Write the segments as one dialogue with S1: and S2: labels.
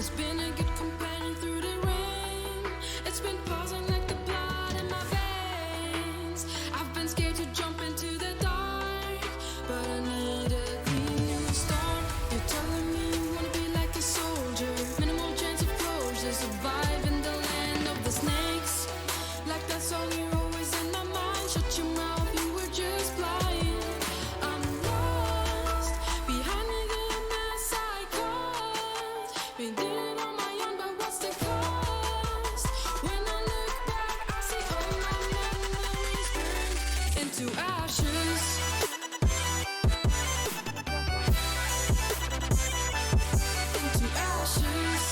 S1: been a good companion through the rain. It's been pausing like the blood in my veins. I've been scared to jump into the dark, but I need a clean new start. You're telling me you wanna be like a soldier, minimal chance of closure, survive in the land of the snakes. Like that song, you're always in my mind. Shut your mouth, you were just blind. I'm lost behind me, the mess I caused. Been doing it on my own, but what's the cost? When I look back, I see all my memories burned into ashes. Into ashes.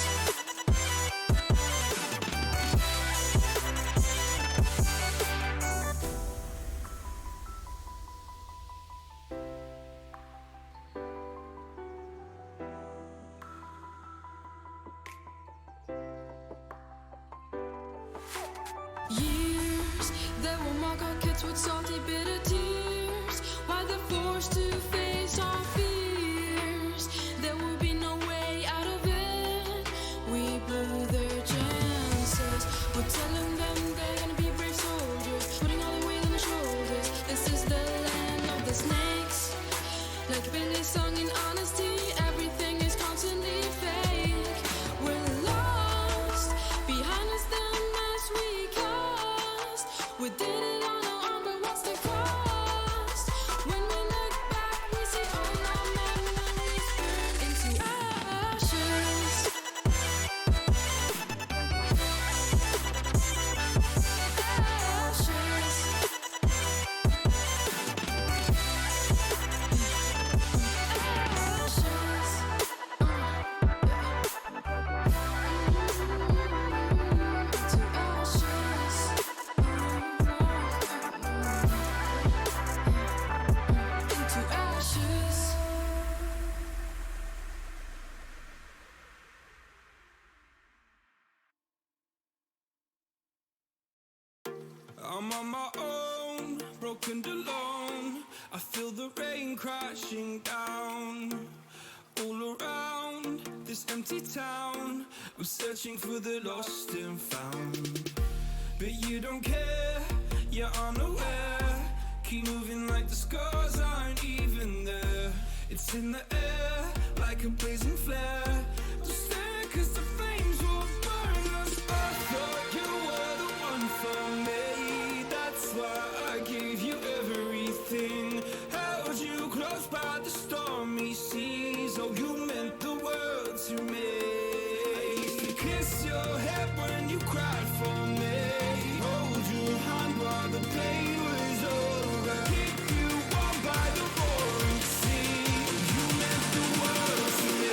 S1: Years that will mark our kids with salty, bitter tears, while they're forced to face our fears. There will be no way out of it. We blew their chances. We're telling them they're gonna be brave soldiers, putting all the weight on their shoulders. This is the land of the snakes. Like Billy sung in honesty, everything is constantly fake. We're lost behind us, the mess we caused. We did it on our own, but what's the cost? When we look back, we see all our memories burn into ashes. Ashes.
S2: I'm on my own, broken alone. I feel the rain crashing down all around this empty town. I'm searching for the lost and found, but you don't care, you're unaware. Keep moving like the scars aren't even there. It's in the air like a blazing flare. Just stare, 'cause the flames will burn us. I thought you were the one for me. That's why I gave you everything. Held you close by the stormy seas. Oh, you meant the world to me. I used to kiss your head when you cried for me. Hold your hand while the pain was over. Keep you warm by the roaring sea. You meant the world to me.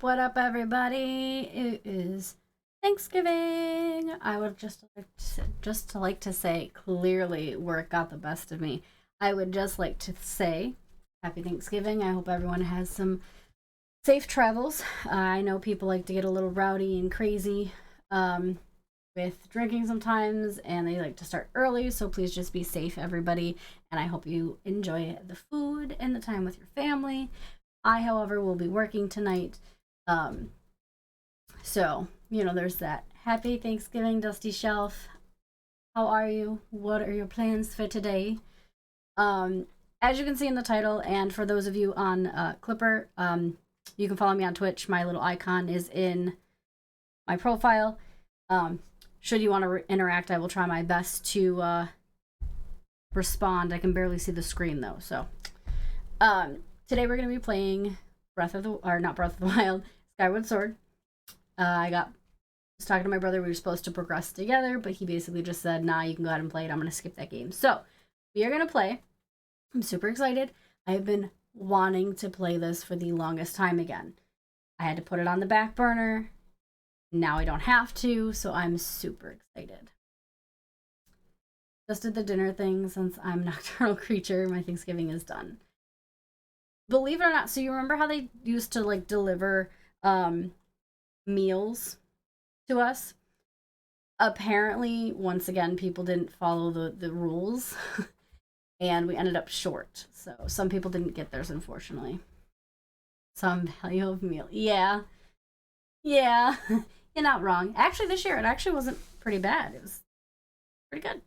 S3: What up, everybody? It is Thanksgiving. I would like to say, clearly work got the best of me. I would just like to say happy Thanksgiving. I hope everyone has some safe travels. I know people like to get a little rowdy and crazy with drinking sometimes, and they like to start early, so please just be safe, everybody, and I hope you enjoy the food and the time with your family. I, however, will be working tonight. So, there's that. Happy Thanksgiving, Dusty Shelf. How are you? What are your plans for today? As you can see in the title, and for those of you on Clipper, you can follow me on Twitch. My little icon is in my profile. Should you want to interact, I will try my best to respond. I can barely see the screen, though, so... Today we're going to be playing not Breath of the Wild, Skyward Sword. I was talking to my brother, we were supposed to progress together, but he basically just said, nah, you can go ahead and play it, I'm going to skip that game. So, we are going to play. I'm super excited. I have been wanting to play this for the longest time again. I had to put it on the back burner. Now I don't have to, so I'm super excited. Just did the dinner thing since I'm a nocturnal creature. My Thanksgiving is done. Believe it or not, so you remember how they used to like deliver meals to us? Apparently, once again, people didn't follow the rules, and we ended up short. So some people didn't get theirs, unfortunately. Some value of meal. Yeah. Yeah. You're not wrong. Actually, this year, it actually wasn't pretty bad. It was pretty good.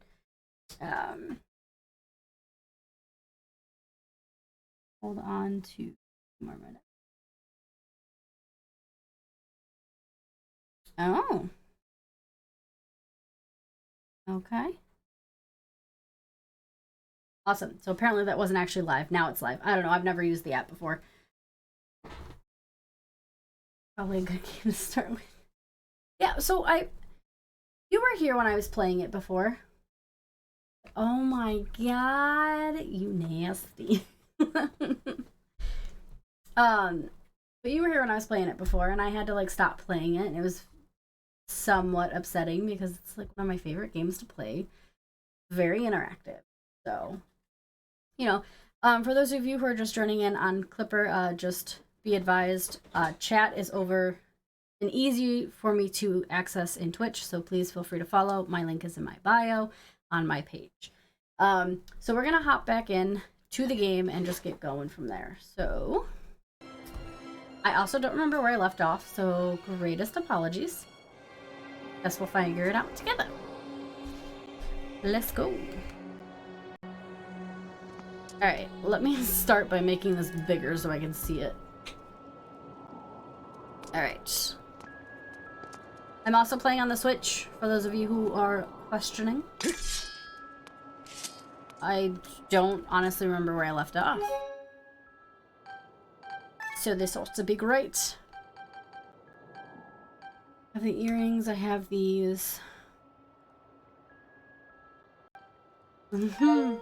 S3: Hold on to 2 more minutes. Oh. Okay. Awesome. So apparently that wasn't actually live. Now it's live. I don't know. I've never used the app before. Probably a good game to start with. Yeah, so you were here when I was playing it before. Oh my god, you nasty. But you were here when I was playing it before, and I had to like stop playing it, and it was somewhat upsetting because it's like one of my favorite games to play. Very interactive. So, you know, for those of you who are just joining in on Clipper, just be advised, chat is over and easy for me to access in Twitch, so please feel free to follow. My link is in my bio on my page. So we're gonna hop back in to the game and just get going from there. So I also don't remember where I left off, so greatest apologies. Guess we'll figure it out together. Let's go. Alright, let me start by making this bigger so I can see it. Alright. I'm also playing on the Switch, for those of you who are questioning. I don't honestly remember where I left off. So this ought to be great. I have the earrings, I have these. You're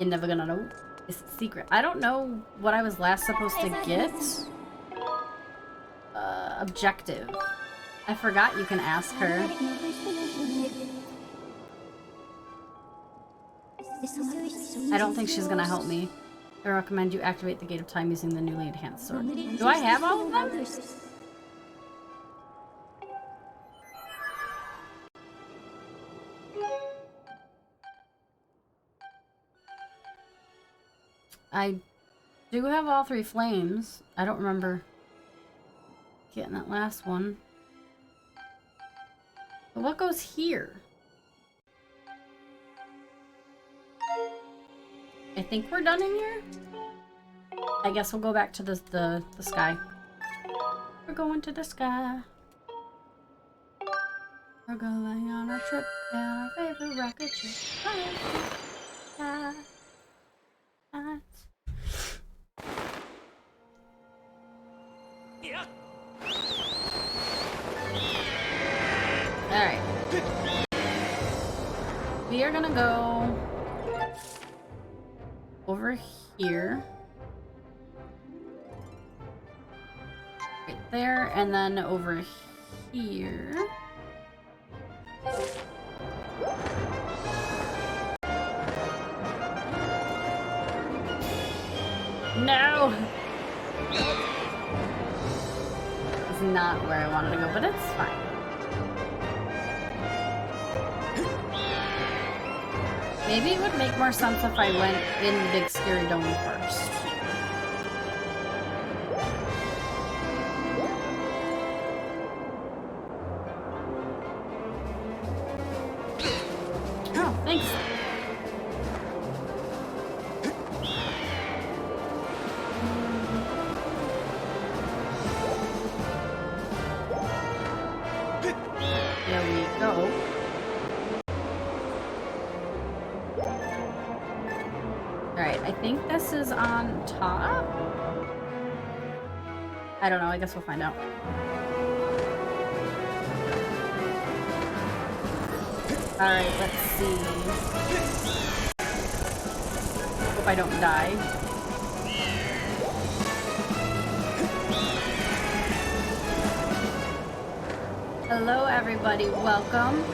S3: never gonna know. It's a secret. I don't know what I was last supposed to get. Objective. I forgot you can ask her. I don't think she's gonna help me. I recommend you activate the Gate of Time using the newly enhanced sword. Do I have all of them? I do have all 3 flames. I don't remember getting that last one. But what goes here? I think we're done in here. I guess we'll go back to the sky. We're going to the sky. We're going on a trip down our favorite rocket ship. Alright. We are gonna go over here. Right there, and then over here. No! It's not where I wanted to go, but it's fine. Maybe it would make more sense if I went in the big scary dome first. Oh, thanks. There we go. Alright, I think this is on top? I don't know, I guess we'll find out. Alright, let's see. Hope I don't die. Hello everybody, welcome.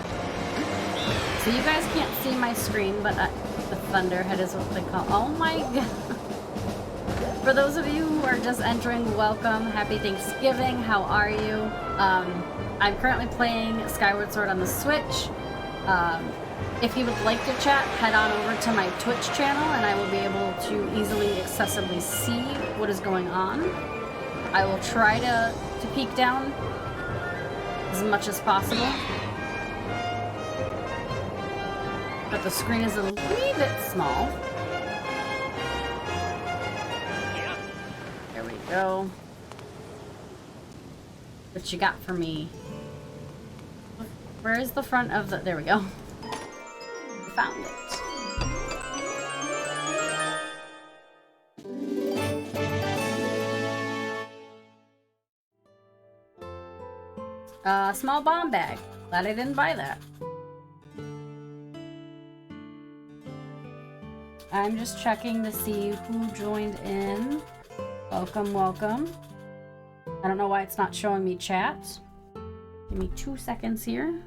S3: So you guys can't see my screen, but the Thunderhead is what they call. Oh my god. For those of you who are just entering, welcome. Happy Thanksgiving. How are you? I'm currently playing Skyward Sword on the Switch. If you would like to chat, head on over to my Twitch channel and I will be able to easily accessibly see what is going on. I will try to peek down as much as possible. But the screen is a wee bit small. There we go. What you got for me? Where is the front of the... There we go. Found it. Small bomb bag. Glad I didn't buy that. I'm just checking to see who joined in. Welcome, welcome. I don't know why it's not showing me chat. Give me 2 seconds here.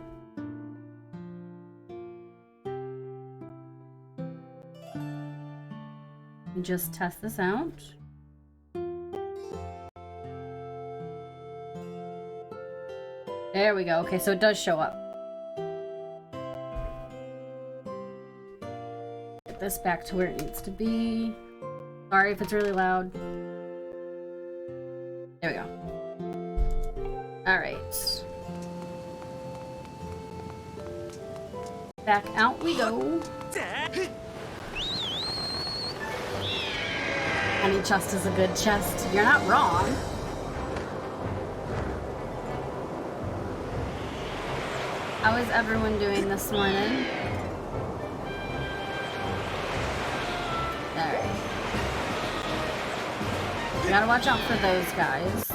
S3: Just test this out. There we go. Okay, so it does show up. Get this back to where it needs to be. Sorry if it's really loud. There we go. Alright. Back out we go. Honey chest is a good chest. You're not wrong. How is everyone doing this morning? Alright. You gotta watch out for those guys.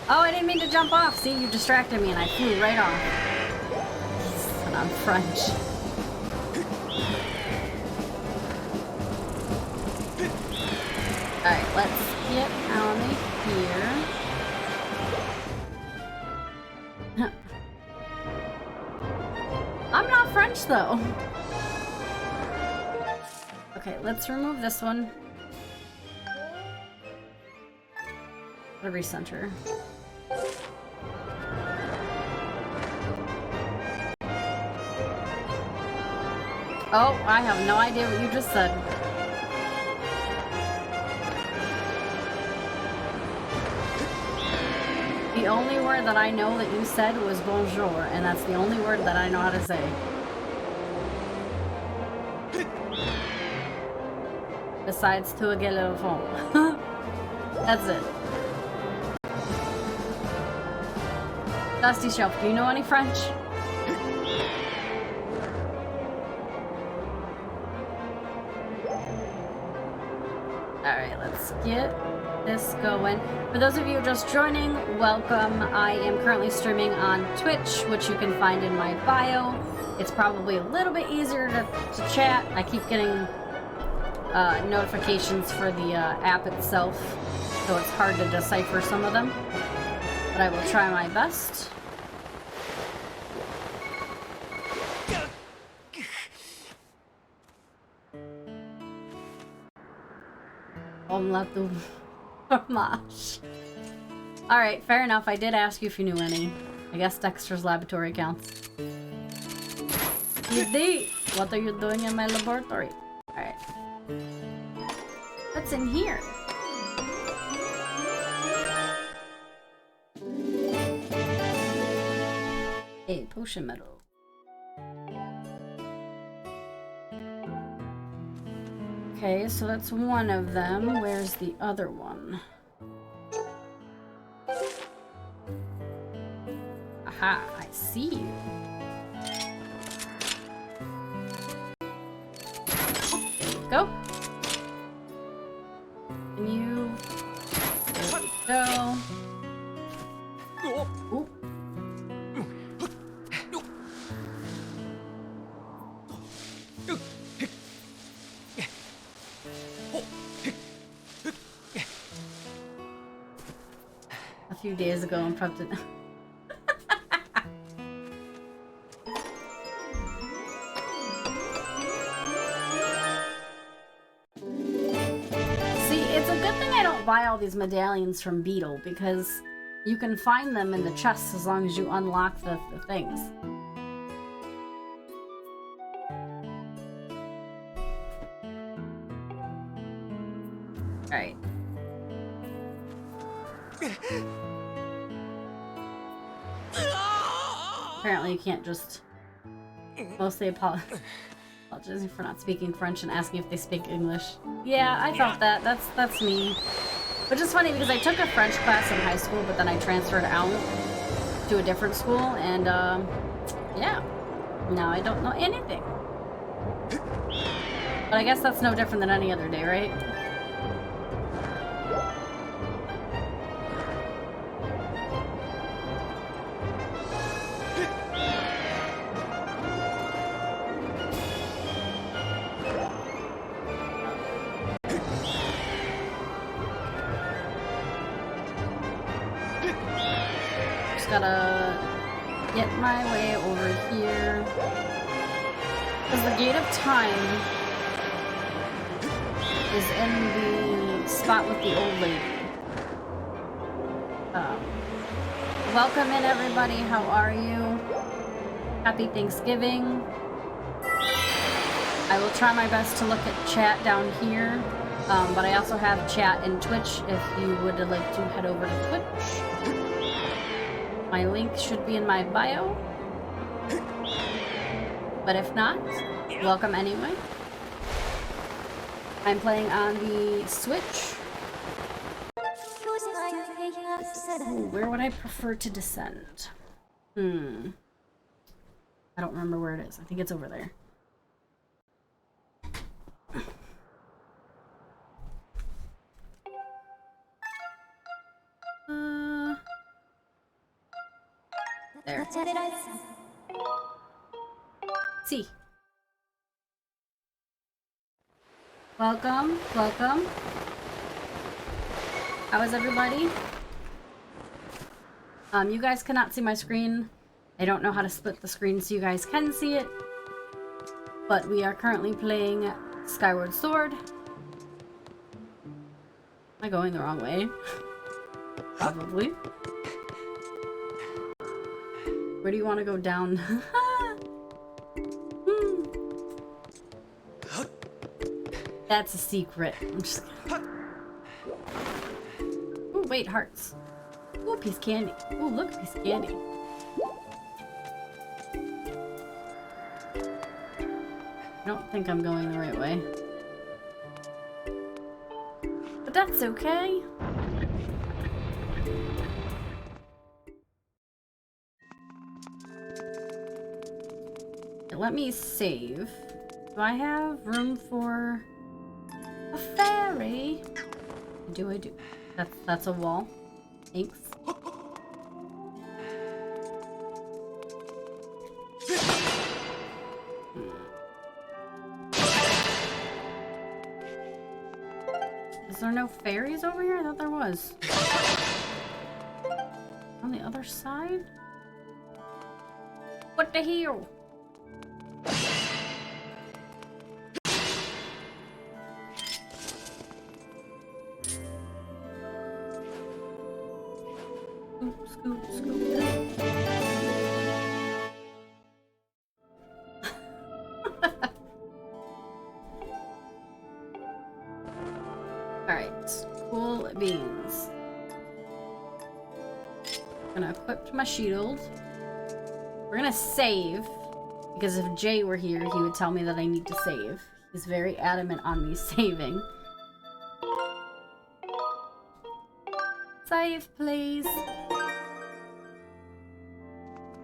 S3: Oh, I didn't mean to jump off. See, you distracted me and I flew right off. And I'm French. Alright, let's get out of here. I'm not French though. Okay, let's remove this one. Gotta recenter. Oh, I have no idea what you just said. The only word that I know that you said was bonjour, and that's the only word that I know how to say. Besides tout à le fond. That's it. Dusty Shelf, do you know any French? Alright, let's get this going. For those of you just joining, welcome. I am currently streaming on Twitch, which you can find in my bio. It's probably a little bit easier to chat. I keep getting notifications for the app itself, so it's hard to decipher some of them. But I will try my best. Alright, fair enough. I did ask you if you knew any. I guess Dexter's laboratory counts. What are you doing in my laboratory? Alright. What's in here? A potion medal. Okay, so that's one of them. Where's the other one? Aha, I see you. There we go. Can you... There we go. Ooh. A few days ago and prepped it. buy all these medallions from Beetle, because you can find them in the chests as long as you unlock the things. Alright. Apparently you can't just mostly apologize for not speaking French and asking if they speak English. Yeah, I felt that. That's me. Which is funny because I took a French class in high school, but then I transferred out to a different school, and yeah, now I don't know anything. But I guess that's no different than any other day, right? Gotta get my way over here. Because the Gate of Time is in the spot with the old lady. Welcome in, everybody. How are you? Happy Thanksgiving. I will try my best to look at chat down here. But I also have chat in Twitch if you would like to head over to Twitch. My link should be in my bio. But if not, welcome anyway. I'm playing on the Switch. Ooh, where would I prefer to descend? I don't remember where it is. I think it's over there. There. See. Welcome, welcome. How is everybody? You guys cannot see my screen. I don't know how to split the screen so you guys can see it. But we are currently playing Skyward Sword. Am I going the wrong way? Probably. Where do you want to go down? That's a secret. I'm just kidding. Ooh, wait, hearts. Ooh, a piece of candy. Ooh, look, a piece of candy. I don't think I'm going the right way. But that's okay. Let me save. Do I have room for a fairy? Do I do? That's a wall. Thanks. Is there no fairies over here? I thought there was. On the other side? What the hell? Scoop, scoop, scoop. Alright, cool beans. Gonna equip my shield. We're gonna save, because if Jay were here, he would tell me that I need to save. He's very adamant on me saving. Save, please.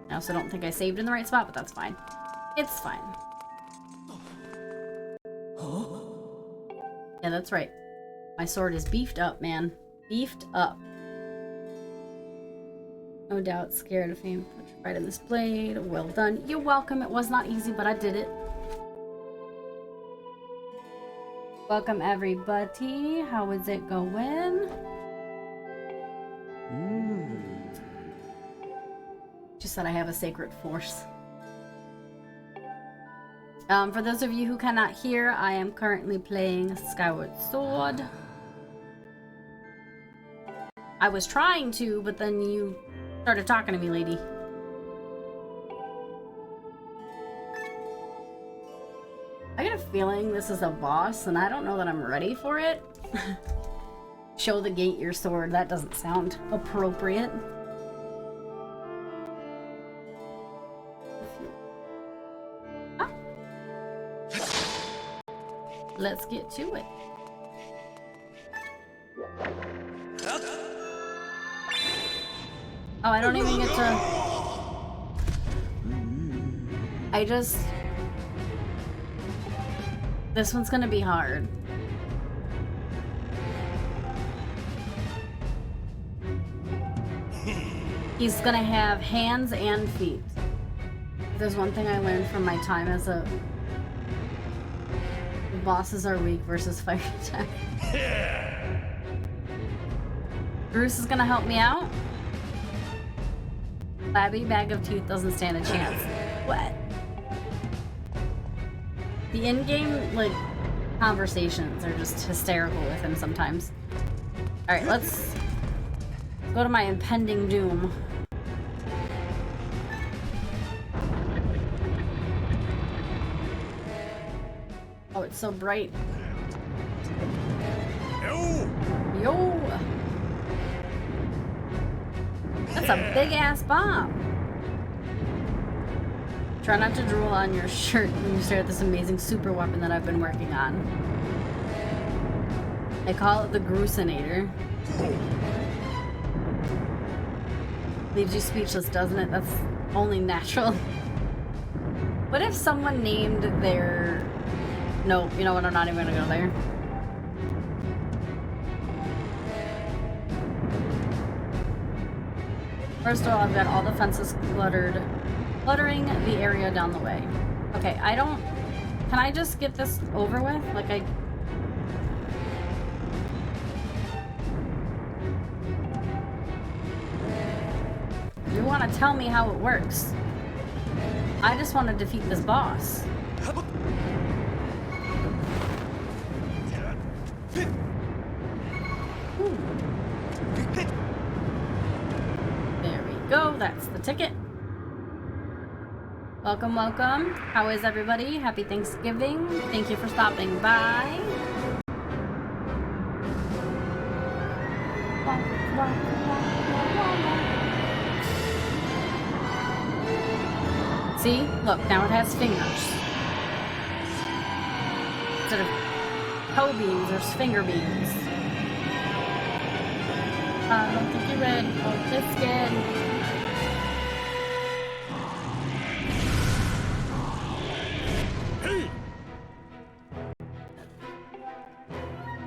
S3: I also don't think I saved in the right spot, but that's fine. It's fine. Yeah, that's right. My sword is beefed up, man. Beefed up. No doubt, scared of him. Put your right in this blade. Well done. You're welcome. It was not easy, but I did it. Welcome, everybody. How is it going? Just that I have a sacred force. For those of you who cannot hear, I am currently playing Skyward Sword. I was trying to, but then you started talking to me, lady. I get a feeling this is a boss, and I don't know that I'm ready for it. Show the gate your sword. That doesn't sound appropriate. Ah. Let's get to it. Oh, I don't even get to... I just... This one's gonna be hard. He's gonna have hands and feet. If there's one thing I learned from my time as a... The bosses are weak versus fire attack. Bruce is gonna help me out. Flabby bag of teeth doesn't stand a chance. What? The in-game, like, conversations are just hysterical with him sometimes. Alright, let's go to my impending doom. Oh, it's so bright. Yo! That's a big-ass bomb! Try not to drool on your shirt when you stare at this amazing super weapon that I've been working on. I call it the Gruesinator. Leaves you speechless, doesn't it? That's only natural. What if someone named their... No, you know what? I'm not even gonna go there. First of all, I've got all the fences cluttering the area down the way. Okay, I don't... Can I just get this over with? Like, You want to tell me how it works. I just want to defeat this boss. Ooh. There we go, that's the ticket. Welcome, welcome. How is everybody? Happy Thanksgiving. Thank you for stopping by. See? Look, now it has fingers. Instead of toe beans, there's finger beans. I don't think you're ready for this again.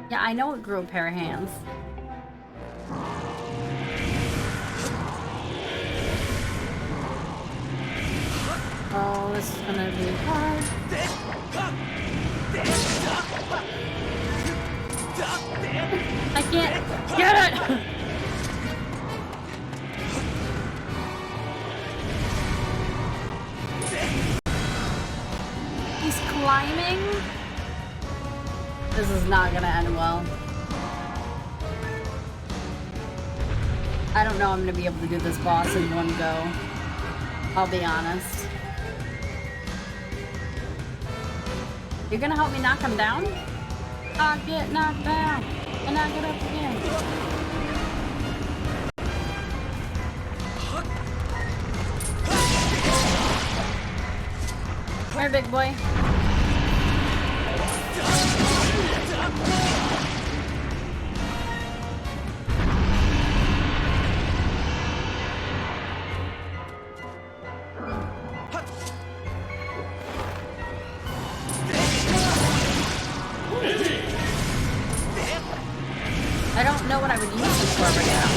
S3: Yeah, I know it grew a pair of hands. Oh, this is gonna be hard. I can't get it! He's climbing? This is not gonna end well. I don't know I'm gonna be able to do this boss in one go. I'll be honest. You're gonna help me knock him down? I get knocked down, and I get up again. Come here, big boy. I don't know what I would use this for right now.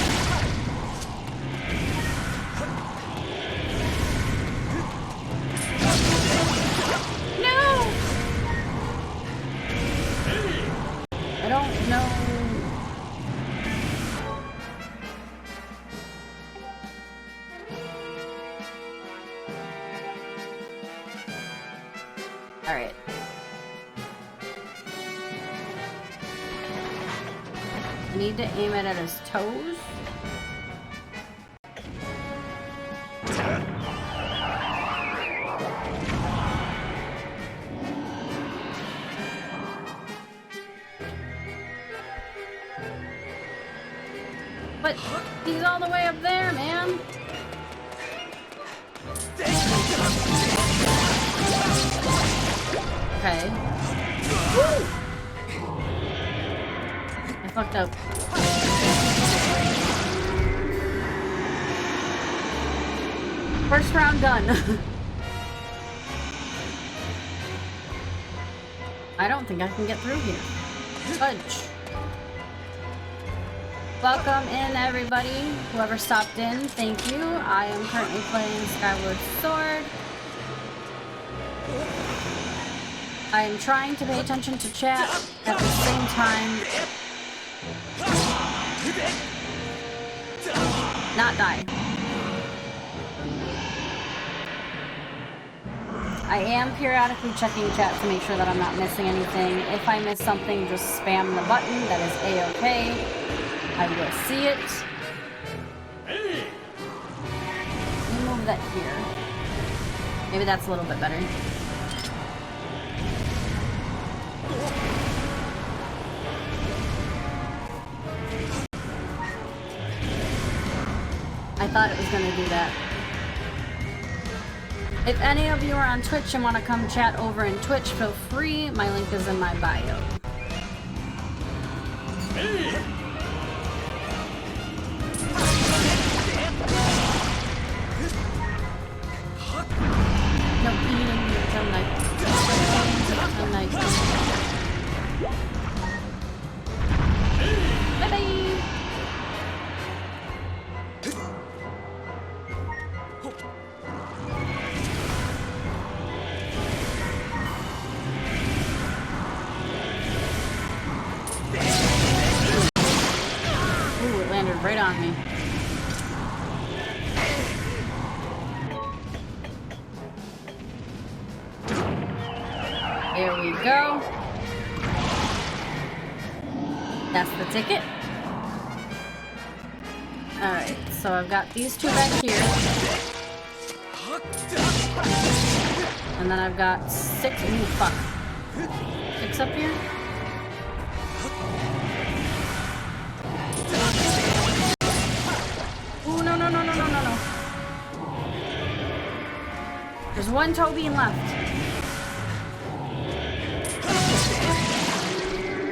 S3: No! I don't know. All right. Need to aim it at his toes. but he's all the way up there, man. Okay. Woo! I fucked up. First round done. I don't think I can get through here. Fudge. Welcome in, everybody. Whoever stopped in, thank you. I am currently playing Skyward Sword. I am trying to pay attention to chat at the same time. Not die. I am periodically checking chat to make sure that I'm not missing anything. If I miss something, just spam the button. That is A-okay. I will see it. Let me move that here. Maybe that's a little bit better. I thought it was gonna do that. If any of you are on Twitch and want to come chat over in Twitch, feel free. My link is in my bio. No eating until night. Until night. Bye-bye! Right on me. There we go. That's the ticket. Alright, so I've got these two back here. And then I've got 6. Ooh, fuck. 6 up here? No. There's one Tobian left.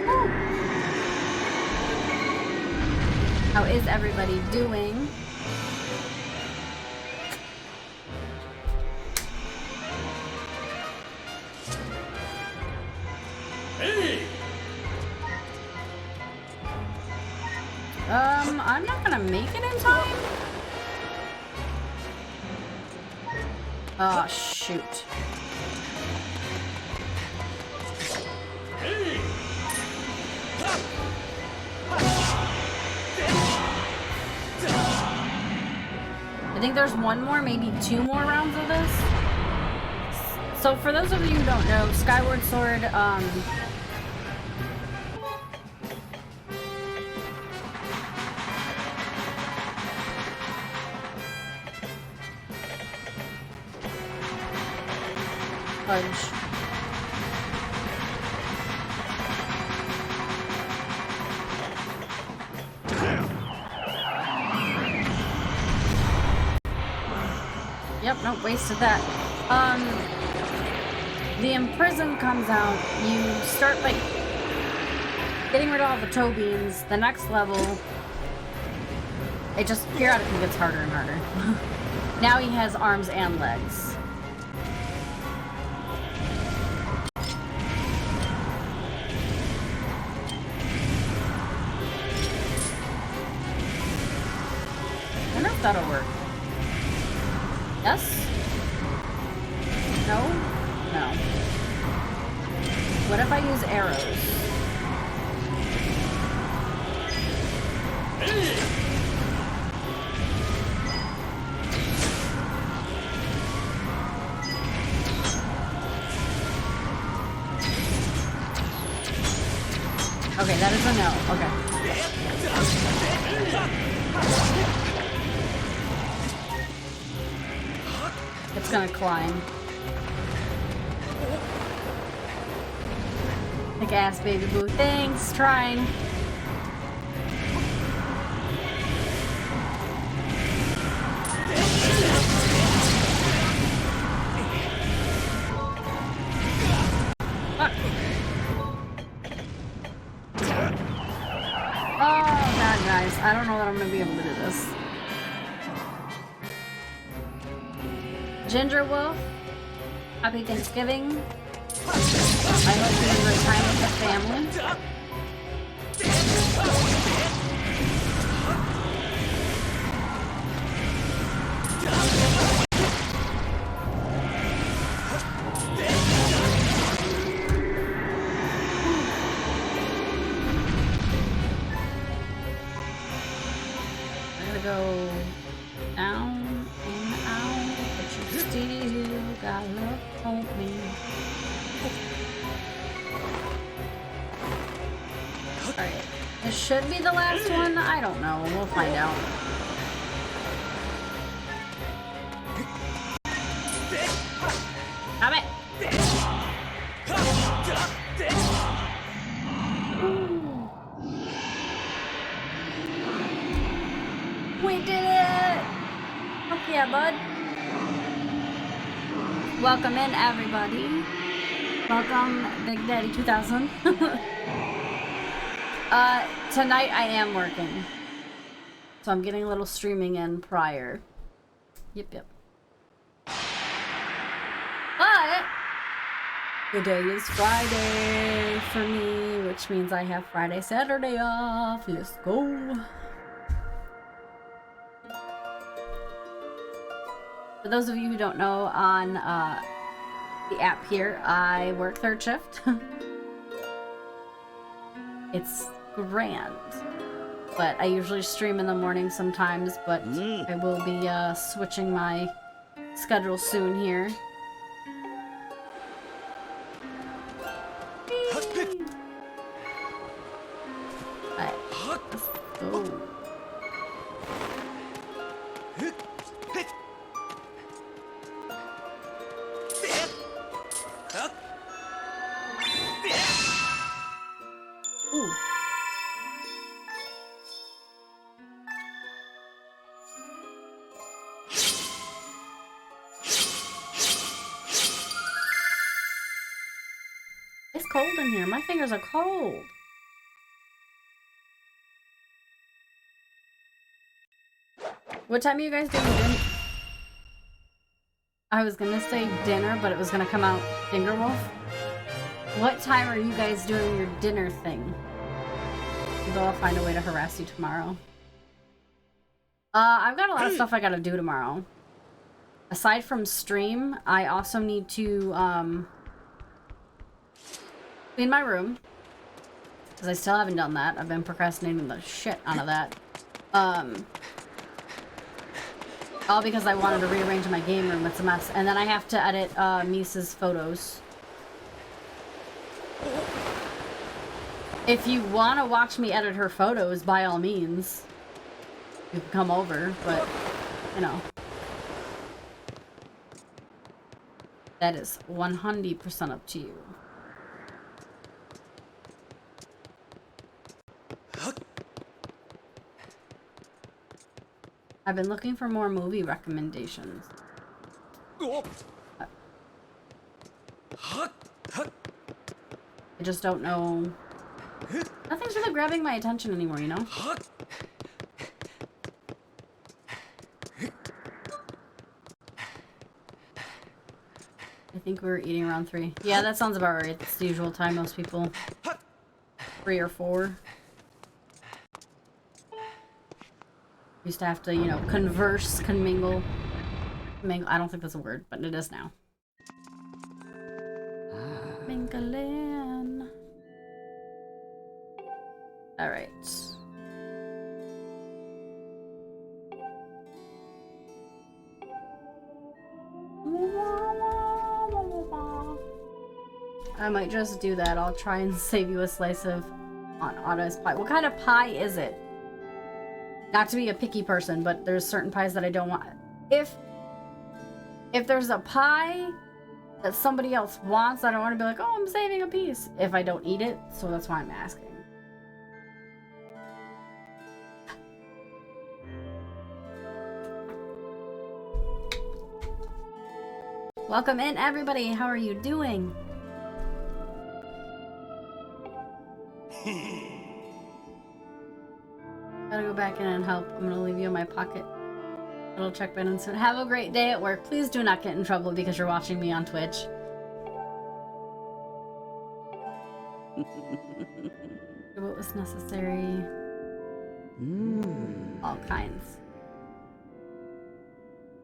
S3: Woo. How is everybody doing? I'm not gonna make it in time. Oh, shoot. I think there's one more, maybe 2 more rounds of this. So for those of you who don't know, Skyward Sword, Fudge. Yep, nope, wasted that. The Imprison comes out. You start by getting rid of all the Tobians. The next level, it just periodically gets harder and harder. Now he has arms and legs. I wonder if that'll work. Yes? No? No. What if I use arrows? Okay, that is a no. Okay. It's gonna climb. Like ass baby boo. Thanks, trying. gonna be able to do this. Ginger Wolf, happy Thanksgiving. I hope you enjoy time with the family. Go down and out, but you still got love on me. Alright, this should be the last one. I don't know. We'll find out. Stop it! We did it! Fuck yeah, bud. Welcome in, everybody. Welcome, Big Daddy 2000. Tonight I am working. So I'm getting a little streaming in prior. Yep. But today is Friday for me, which means I have Friday, Saturday off. Let's go. For those of you who don't know, on the app here, I work third shift. It's grand. But I usually stream in the morning sometimes, but I will be switching my schedule soon here. Alright, let's go. Ooh. It's cold in here. My fingers are cold. What time are you guys doing dinner? I was gonna say dinner, but it was gonna come out Finger Wolf. What time are you guys doing your dinner thing? Although I'll find a way to harass you tomorrow. I've got a lot of stuff I gotta do tomorrow. Aside from stream, I also need to, clean my room. Because I still haven't done that. I've been procrastinating the shit out of that. All because I wanted to rearrange my game room. It's a mess. And then I have to edit, Misa's photos. If you want to watch me edit her photos, by all means, you can come over, but, you know. That is 100% up to you. I've been looking for more movie recommendations. I just don't know. Nothing's really grabbing my attention anymore, you know? I think we were eating around 3. Yeah, that sounds about right. It's the usual time most people. 3 or 4. Used to have to, you know, converse, commingle. I don't think that's a word, but it is now. Mingling. Alright. I might just do that. I'll try and save you a slice of Otto's pie. What kind of pie is it? Not to be a picky person, but there's certain pies that I don't want. If there's a pie that somebody else wants, I don't want to be like, oh, I'm saving a piece if I don't eat it, so that's why I'm asking. Welcome in, everybody. How are you doing? Gotta go back in and help. I'm gonna leave you in my pocket. Little check button soon. Have a great day at work. Please do not get in trouble because you're watching me on Twitch. What was necessary? All kinds.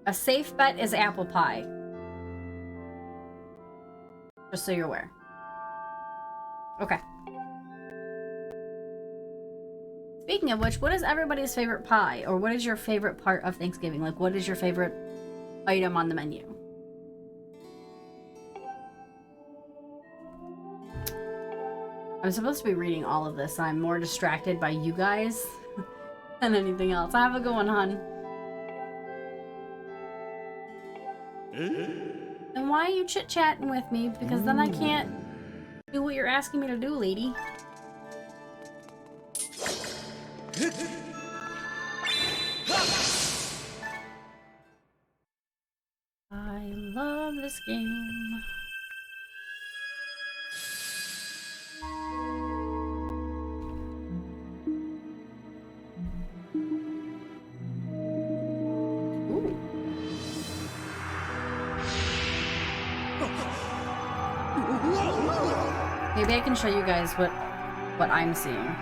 S3: A safe bet is apple pie. Just so you're aware. Okay. Speaking of which, what is everybody's favorite pie? Or what is your favorite part of Thanksgiving? Like, what is your favorite item on the menu? I'm supposed to be reading all of this. I'm more distracted by you guys than anything else. Have a good one, hon. And why are you chit-chatting with me? Because then I can't do what you're asking me to do, lady. I love this game. Ooh. Maybe I can show you guys what I'm seeing.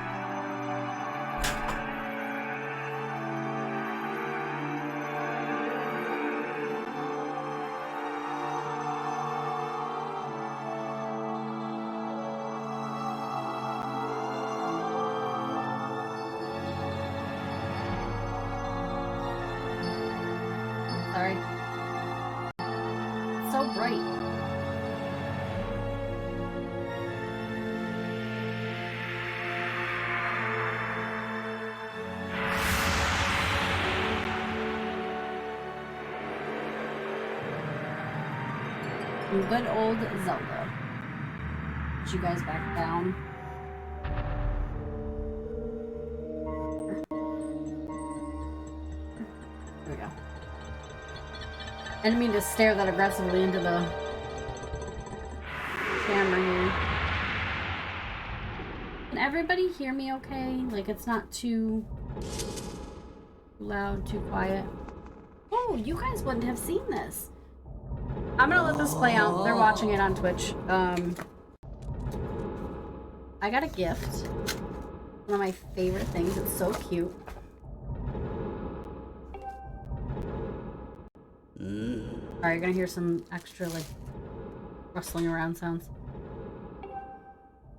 S3: Sorry. It's so bright. Good old Zelda. Put you guys back down. There we go. I didn't mean to stare that aggressively into the camera here. Can everybody hear me okay? Like, it's not too loud, too quiet. Oh, you guys wouldn't have seen this. I'm gonna let this play out. They're watching it on Twitch. I got a gift. One of my favorite things. It's so cute. Alright, you're gonna hear some extra, like, rustling around sounds.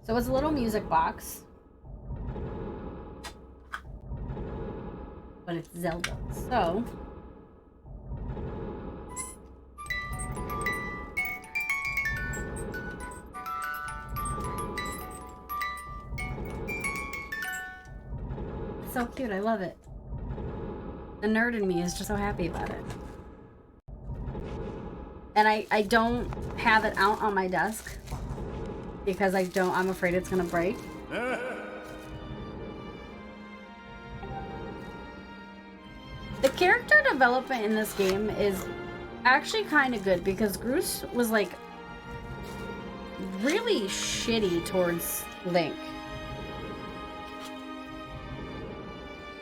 S3: So it's a little music box. But it's Zelda. So... so cute, I love it. The nerd in me is just so happy about it. And I don't have it out on my desk because I'm afraid it's gonna break. The character development in this game is actually kind of good because Groose was like really shitty towards Link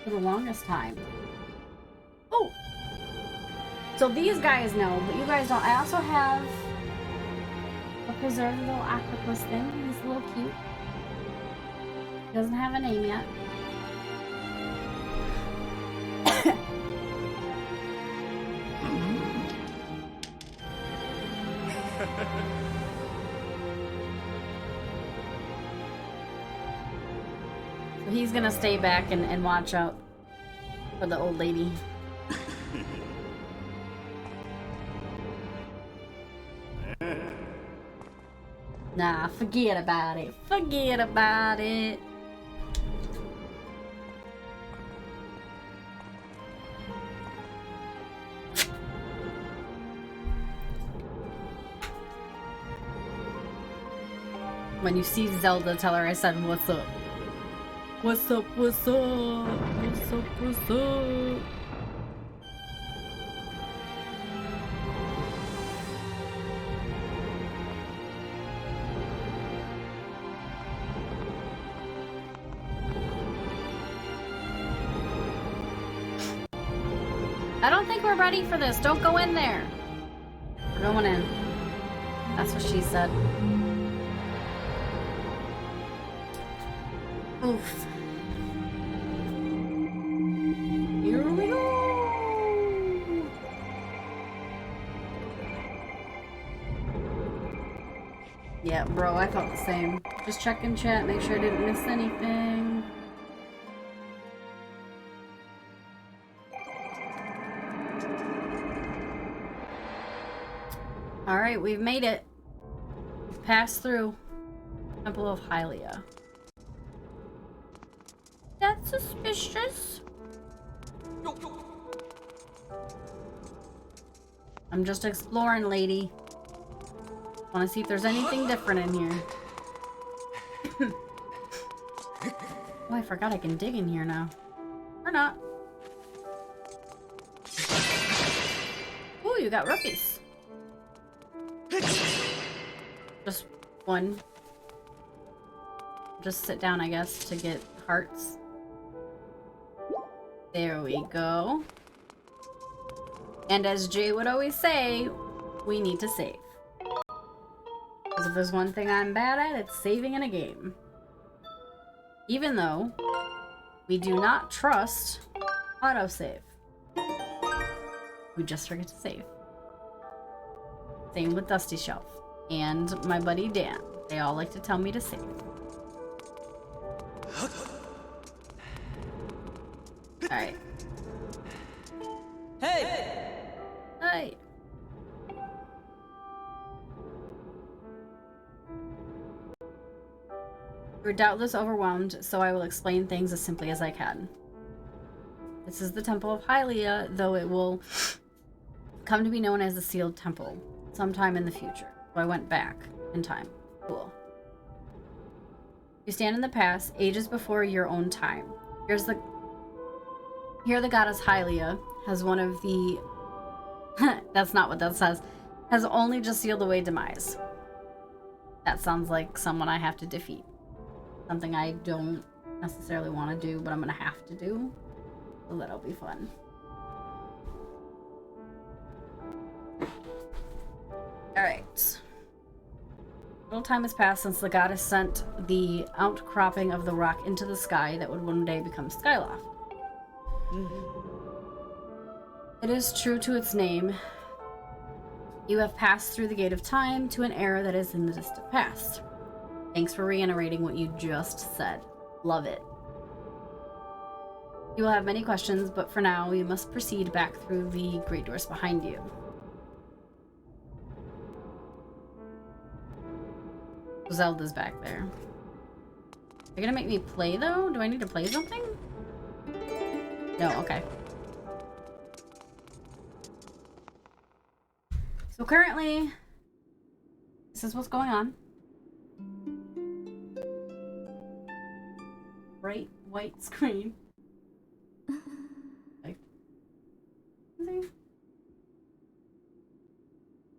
S3: for the longest time. Oh! So these guys know, but you guys don't. I also have a preserved little octopus thing. He's a little cute. He doesn't have a name yet. So he's gonna stay back and watch out for the old lady. Nah, forget about it. Forget about it. When you see Zelda, tell her I said, what's up? What's up, what's up? What's up, what's up? I don't think we're ready for this. Don't go in there. We're going in. That's what she said. Oof. Here we go. Yeah, bro, I felt the same. Just check in chat, make sure I didn't miss anything. Alright, we've made it. We've passed through Temple of Hylia. That's suspicious. I'm just exploring, lady. Want to see if there's anything different in here. Oh, I forgot I can dig in here now. Or not. Ooh, you got rupees. Just one. Just sit down, I guess, to get hearts. There we go. And as Jay would always say, we need to save. Because if there's one thing I'm bad at, it's saving in a game. Even though we do not trust autosave. We just forget to save. Same with Dusty Shelf and my buddy Dan. They all like to tell me to save. Alright.
S4: Hey!
S3: Hey! You're doubtless overwhelmed, so I will explain things as simply as I can. This is the Temple of Hylia, though it will come to be known as the Sealed Temple sometime in the future. So I went back in time. Cool. You stand in the past, ages before your own time. Here the goddess Hylia has one of the... That's not what that says. Has only just sealed away demise. That sounds like someone I have to defeat. Something I don't necessarily want to do, but I'm gonna have to do. So that'll be fun. Alright. Little time has passed since the goddess sent the outcropping of the rock into the sky that would one day become Skyloft. It is true to its name. You have passed through the gate of time to an era that is in the distant past. Thanks for reiterating what you just said. Love it. You will have many questions, but for now, you must proceed back through the great doors behind you. Zelda's back there. You're gonna make me play, though? Do I need to play something? No, okay. So currently, this is what's going on. Bright white screen. Like,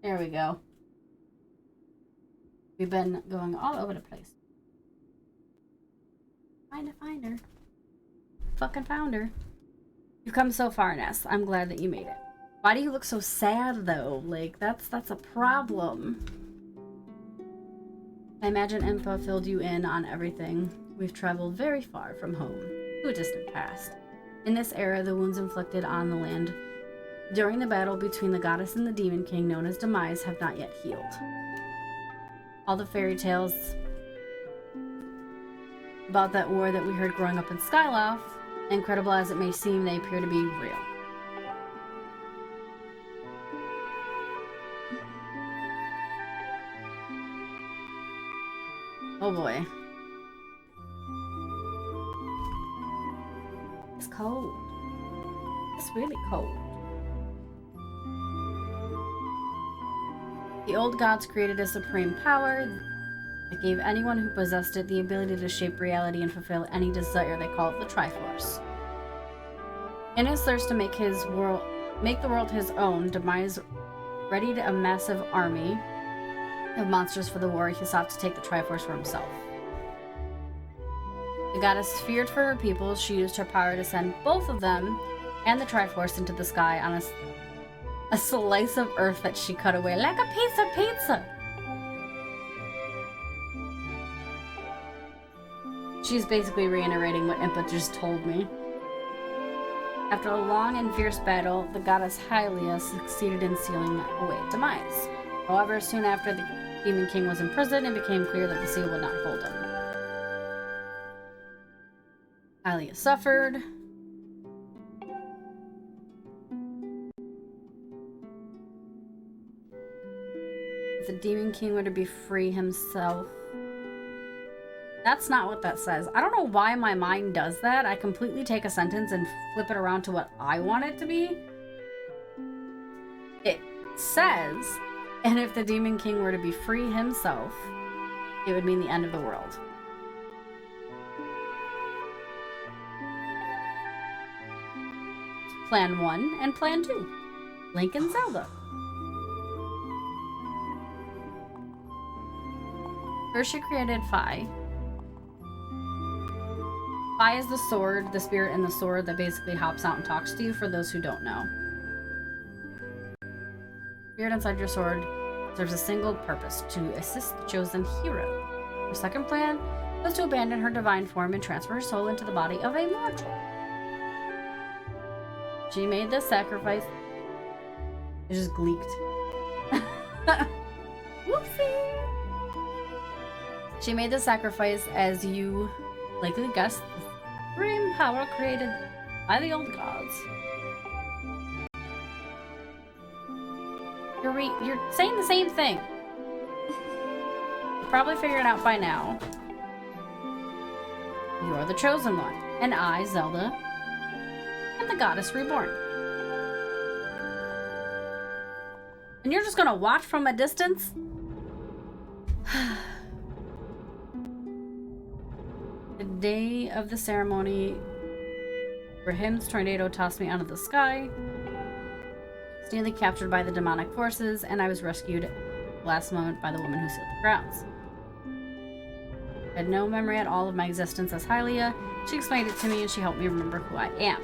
S3: there we go. We've been going all over the place. Trying to find her. Fucking found her. You've come so far, Ness. I'm glad that you made it. Why do you look so sad, though? Like, that's a problem. I imagine Impa filled you in on everything. We've traveled very far from home, to a distant past. In this era, the wounds inflicted on the land during the battle between the goddess and the demon king known as Demise have not yet healed. All the fairy tales about that war that we heard growing up in Skyloft, incredible as it may seem, they appear to be real. Oh boy. It's cold. It's really cold. The old gods created a supreme power that gave anyone who possessed it the ability to shape reality and fulfill any desire. They call it the Triforce. In his thirst to make the world his own, Demise readied a massive army of monsters for the war. He sought to take the Triforce for himself. The goddess feared for her people. She used her power to send both of them and the Triforce into the sky on a slice of earth that she cut away like a piece of pizza. She's basically reiterating what Impa just told me. After a long and fierce battle, the goddess Hylia succeeded in sealing away demise. However, soon after, the Demon King was imprisoned, it became clear that the seal would not hold him. Hylia suffered. If the Demon King were to be free himself... That's not what that says. I don't know why my mind does that. I completely take a sentence and flip it around to what I want it to be. It says, and if the Demon King were to be free himself, it would mean the end of the world. Plan 1 and Plan 2. Link and Zelda. First she created Fi. Fi is the sword, the spirit in the sword that basically hops out and talks to you, for those who don't know. Spirit inside your sword serves a single purpose, to assist the chosen hero. Her second plan was to abandon her divine form and transfer her soul into the body of a mortal. She made this sacrifice. It just gleeked. Whoopsie! She made the sacrifice as you likely guessed, the supreme power created by the old gods. You're saying the same thing. You probably figured it out by now. You're the chosen one, and I, Zelda, am the goddess reborn. And you're just gonna watch from a distance? The day of the ceremony, Rahim's tornado tossed me out of the sky, nearly captured by the demonic forces, and I was rescued last moment by the woman who sealed the grounds. I had no memory at all of my existence as Hylia. She explained it to me, and she helped me remember who I am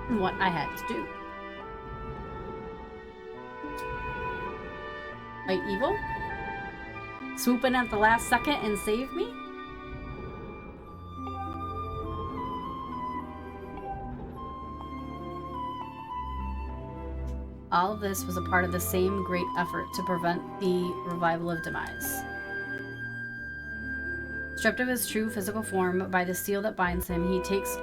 S3: and what I had to do. Fight evil? Swoop in at the last second and save me? All of this was a part of the same great effort to prevent the revival of demise. Stripped of his true physical form by the seal that binds him, he takes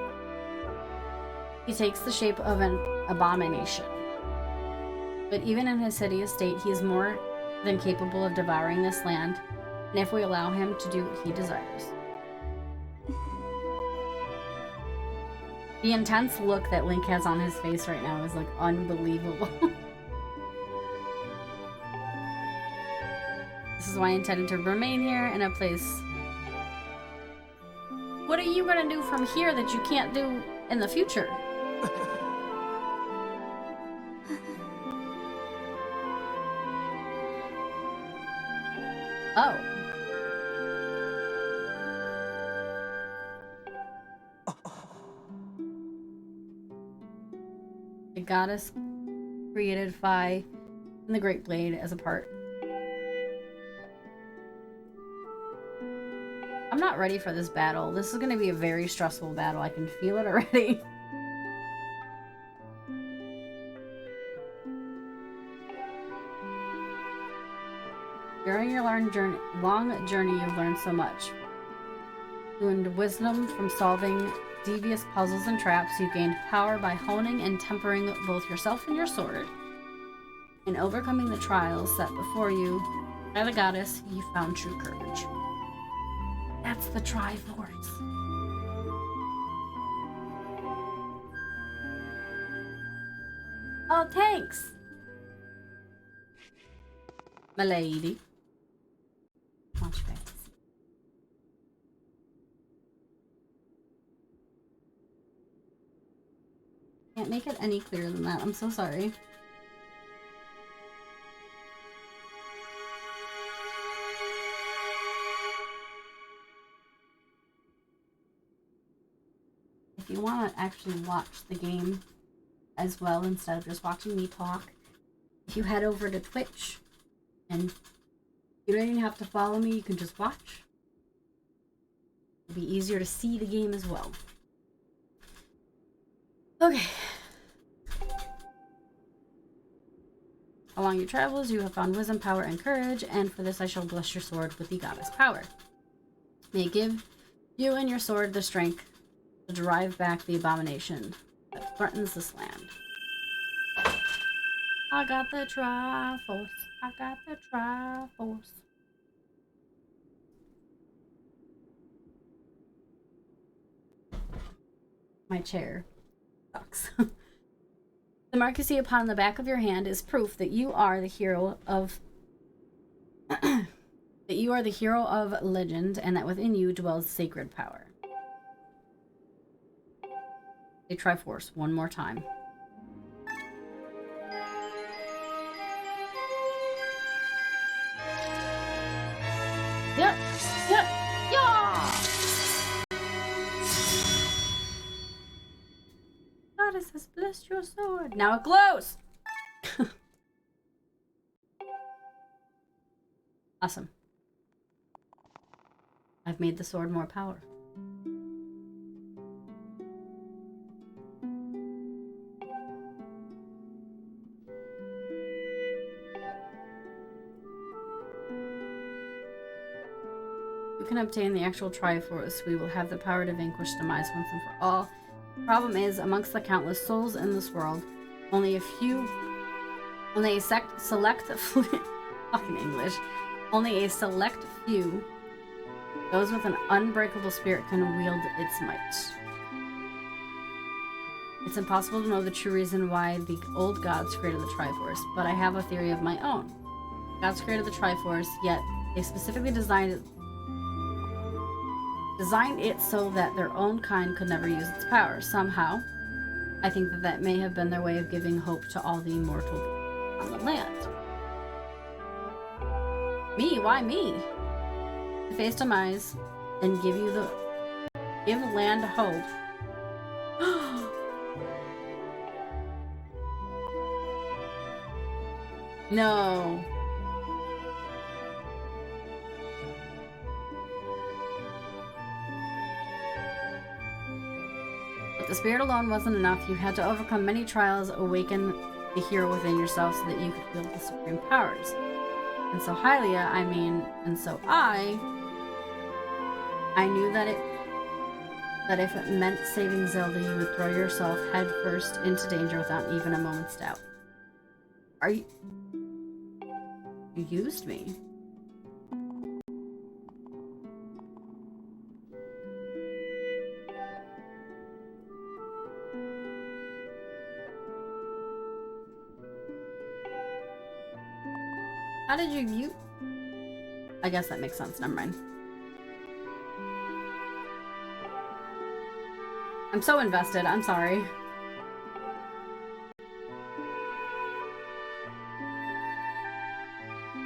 S3: the shape of an abomination. But even in his hideous state, he is more than capable of devouring this land, and if we allow him to do what he desires. The intense look that Link has on his face right now is like unbelievable. This is why I intended to remain here in a place. What are you gonna do from here that you can't do in the future? Oh. The goddess created Fi and the Great Blade as a part. I'm not ready for this battle. This is going to be a very stressful battle. I can feel it already. During your long journey, you've learned so much. You learned wisdom from solving devious puzzles and traps. You gained power by honing and tempering both yourself and your sword. In overcoming the trials set before you by the goddess, you found true courage. That's the Triforce. Oh, thanks, my lady. Much better. Can't make it any clearer than that. I'm so sorry. If you want to actually watch the game as well instead of just watching me talk. If you head over to Twitch, and you don't even have to follow me, you can just watch. It'll be easier to see the game as well. Okay. Along your travels, you have found wisdom, power, and courage, and for this I shall bless your sword with the goddess power. May it give you and your sword the strength to drive back the abomination that threatens this land. I got the Triforce. I got the Triforce. My chair sucks. The mark you see upon the back of your hand is proof that you are the hero of that you are the hero of legend, and that within you dwells sacred power. Say Triforce one more time. Yep, yep, yeah! Goddess has blessed your sword. Now it glows! Awesome. I've made the sword more powerful. You can obtain the actual Triforce. We will have the power to vanquish demise once and for all. The problem is, amongst the countless souls in this world, only a select fucking English. Only a select few, those with an unbreakable spirit, can wield its might. It's impossible to know the true reason why the old gods created the Triforce, but I have a theory of my own. Gods created the Triforce, yet they specifically designed it so that their own kind could never use its power. Somehow, I think that may have been their way of giving hope to all the immortal beings on the land. Me? Why me? Face demise and give land hope. No. But the spirit alone wasn't enough. You had to overcome many trials, awaken the hero within yourself so that you could wield the supreme powers. And so Hylia, I knew that if it meant saving Zelda, you would throw yourself headfirst into danger without even a moment's doubt. You used me. How did you I guess that makes sense. Never mind. I'm so invested. I'm sorry.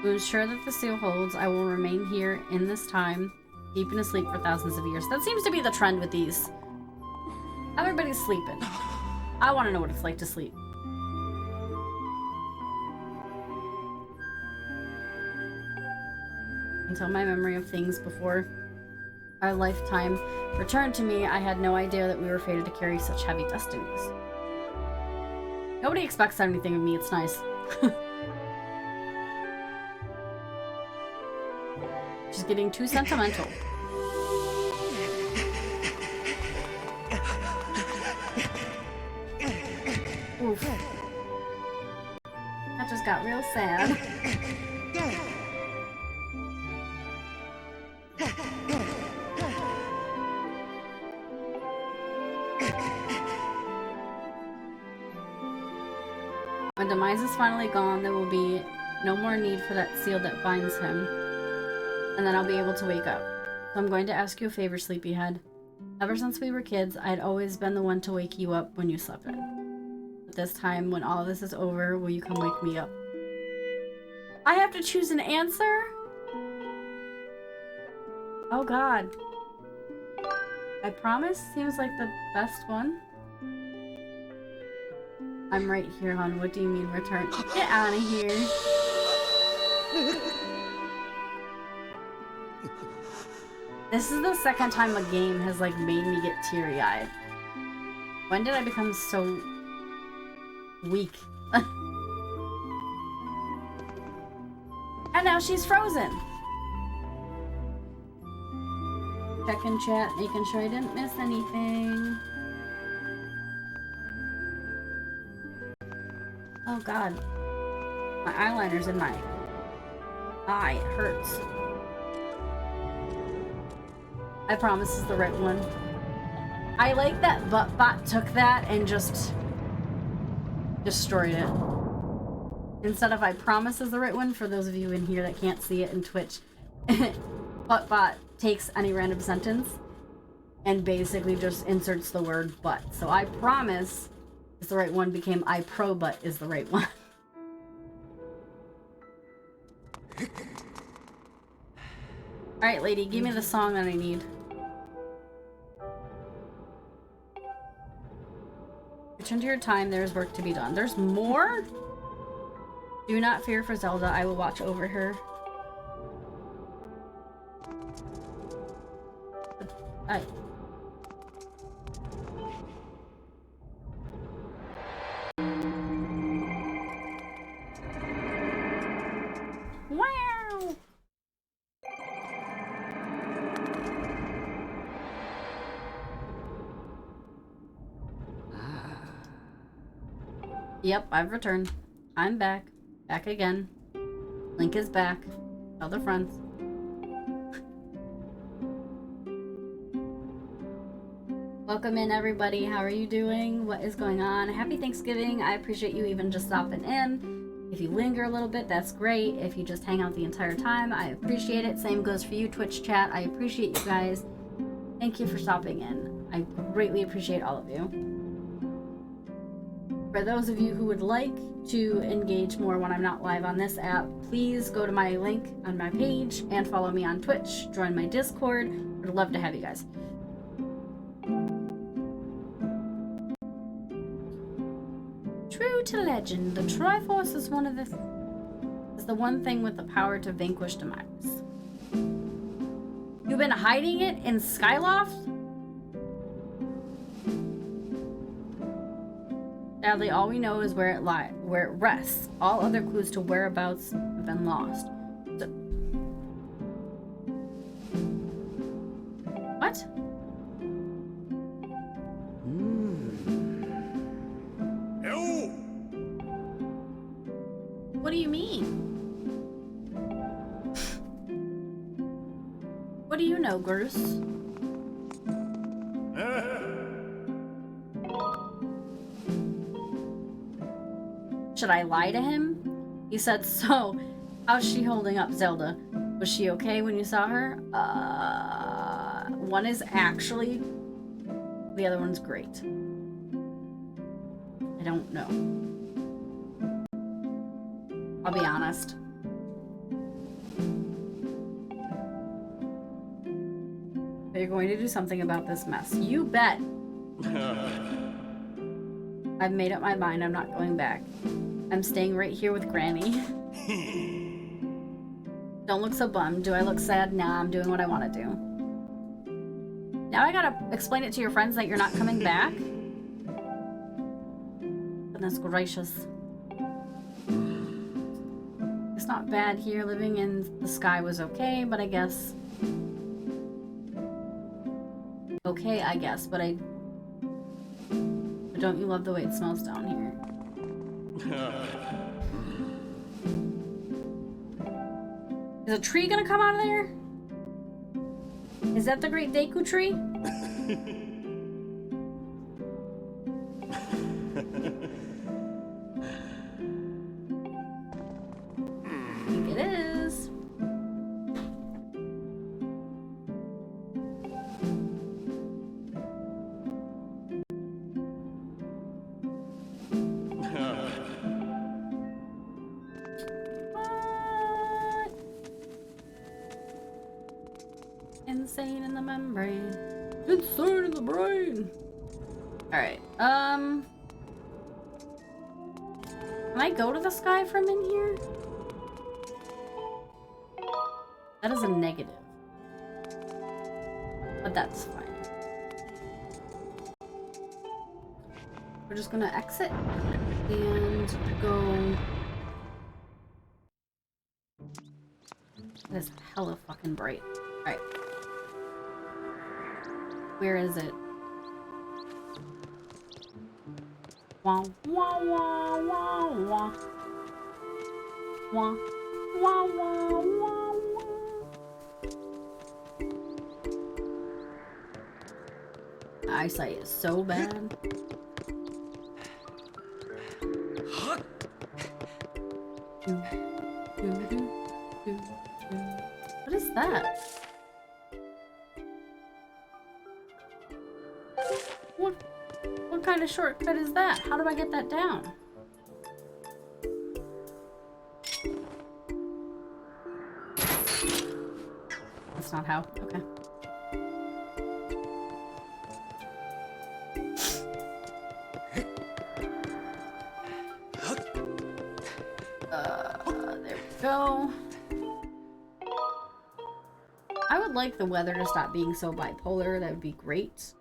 S3: To ensure that the seal holds, I will remain here in this time, deep in a sleep for thousands of years. That seems to be the trend with these. Everybody's sleeping. I want to know what it's like to sleep. Until my memory of things before our lifetime returned to me, I had no idea that we were fated to carry such heavy destinies. Nobody expects anything of me, it's nice. Just getting too sentimental. Oof. That just got real sad. When Demise is finally gone, there will be no more need for that seal that binds him, and then I'll be able to wake up. So I'm going to ask you a favor, Sleepyhead. Ever since we were kids, I'd always been the one to wake you up when you slept in. But this time, when all this is over, will you come wake me up? I have to choose an answer? Oh god. I promise? Seems like the best one. I'm right here, hon. What do you mean return? Get out of here. This is the second time a game has like made me get teary-eyed. When did I become so weak? And now she's frozen. Checking chat, making sure I didn't miss anything. Oh god. My eyeliner's in my eye. It hurts. I promise this is the right one. I like that Buttbot took that and just destroyed it. Instead of I promise is the right one, for those of you in here that can't see it in Twitch, Buttbot takes any random sentence and basically just inserts the word but. So I promise is the right one became I pro but is the right one. Alright, lady, give me the song that I need. Return to your time, there's work to be done. There's more? Do not fear for Zelda, I will watch over her. Alright. Wow! Yep, I've returned. I'm back. Back again. Link is back. Tell the friends. Welcome in, everybody. How are you doing? What is going on? Happy Thanksgiving. I appreciate you even just stopping in. If you linger a little bit, that's great. If you just hang out the entire time, I appreciate it. Same goes for you, Twitch chat. I appreciate you guys. Thank you for stopping in. I greatly appreciate all of you. For those of you who would like to engage more when I'm not live on this app, please go to my link on my page and follow me on Twitch. Join my Discord. I'd love to have you guys. True to legend, the Triforce is the one thing with the power to vanquish demise. You've been hiding it in Skyloft? Sadly, all we know is where it rests. All other clues to whereabouts have been lost. So, what? What do you mean? What do you know, Bruce? Should I lie to him? He said, so, how's she holding up, Zelda? Was she okay when you saw her? One is actually, the other one's great. I don't know. I'll be honest. But you're going to do something about this mess. You bet. I've made up my mind. I'm not going back. I'm staying right here with Granny. Don't look so bummed. Do I look sad? Nah, I'm doing what I want to do. Now I gotta explain it to your friends that you're not coming back? Goodness gracious. It's not bad here. Living in the sky was okay, but I guess... Okay, I guess, but don't you love the way it smells down here? Is a tree gonna come out of there? Is that the Great Deku tree? I think it is. Insane in the membrane. Insane in the brain. Alright, I go to the sky from in here? That is a negative. But that's fine. We're just gonna exit and go. It is hella fucking bright. Alright. Where is it? Wah, wah, wah, wah, wah. Wah, wah, wah, wah, wah. Eyesight is so bad. What is that? What kind of shortcut is that? How do I get that down? That's not how. Okay. There we go. I would like the weather to stop being so bipolar. That would be great.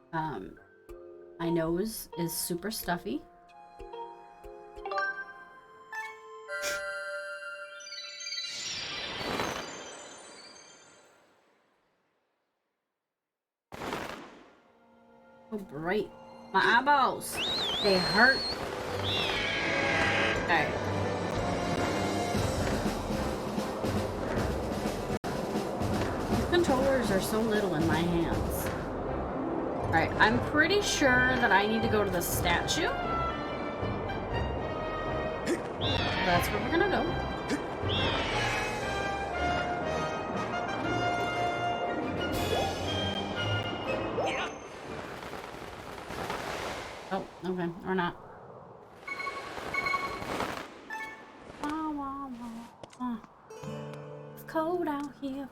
S3: My nose is super stuffy. So bright. My eyeballs. They hurt. Alright. These controllers are so little in my hands. Alright, I'm pretty sure that I need to go to the statue. That's where we're gonna go. Oh, okay, or not. Wah, wah, wah, wah. It's cold out here.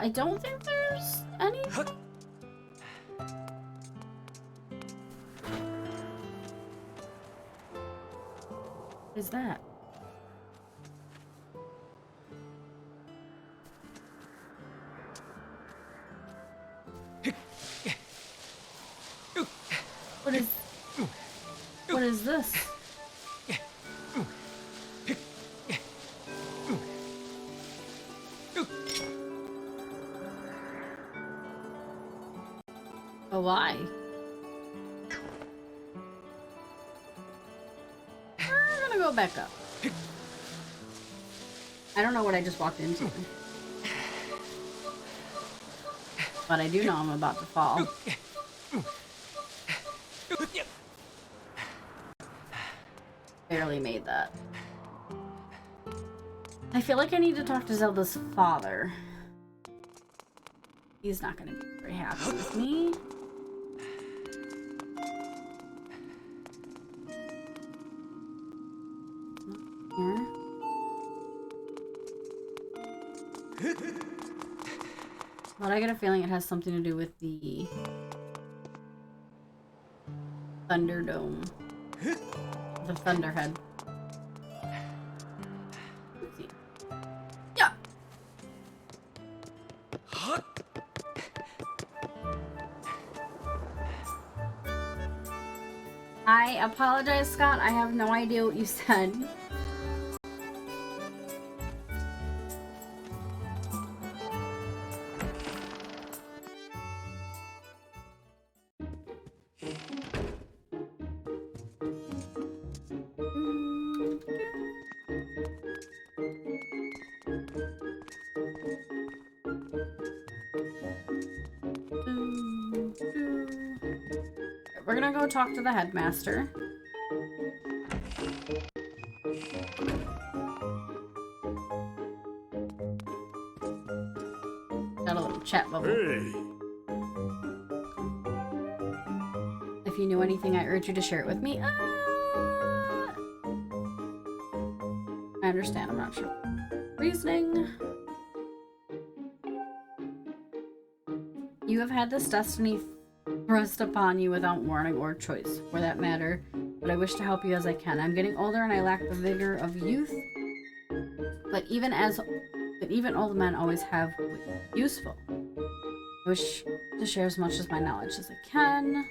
S3: I don't think there's any. What is that? What is this? Oh, why? We're gonna go back up. I don't know what I just walked into. But I do know I'm about to fall. Barely made that. I feel like I need to talk to Zelda's father. He's not gonna be very happy with me. Here. But I get a feeling it has something to do with the Thunderdome. The Thunderhead. Let's see. Yeah. I apologize, Scott. I have no idea what you said. We're gonna go talk to the headmaster. Got a little chat bubble.
S4: Hey.
S3: If you knew anything, I urge you to share it with me. I understand, I'm not sure. Reasoning. You have had this destiny thrust upon you without warning or choice, for that matter, but I wish to help you as I can. I'm getting older and I lack the vigor of youth, but even old men always have useful. I wish to share as much as my knowledge as I can.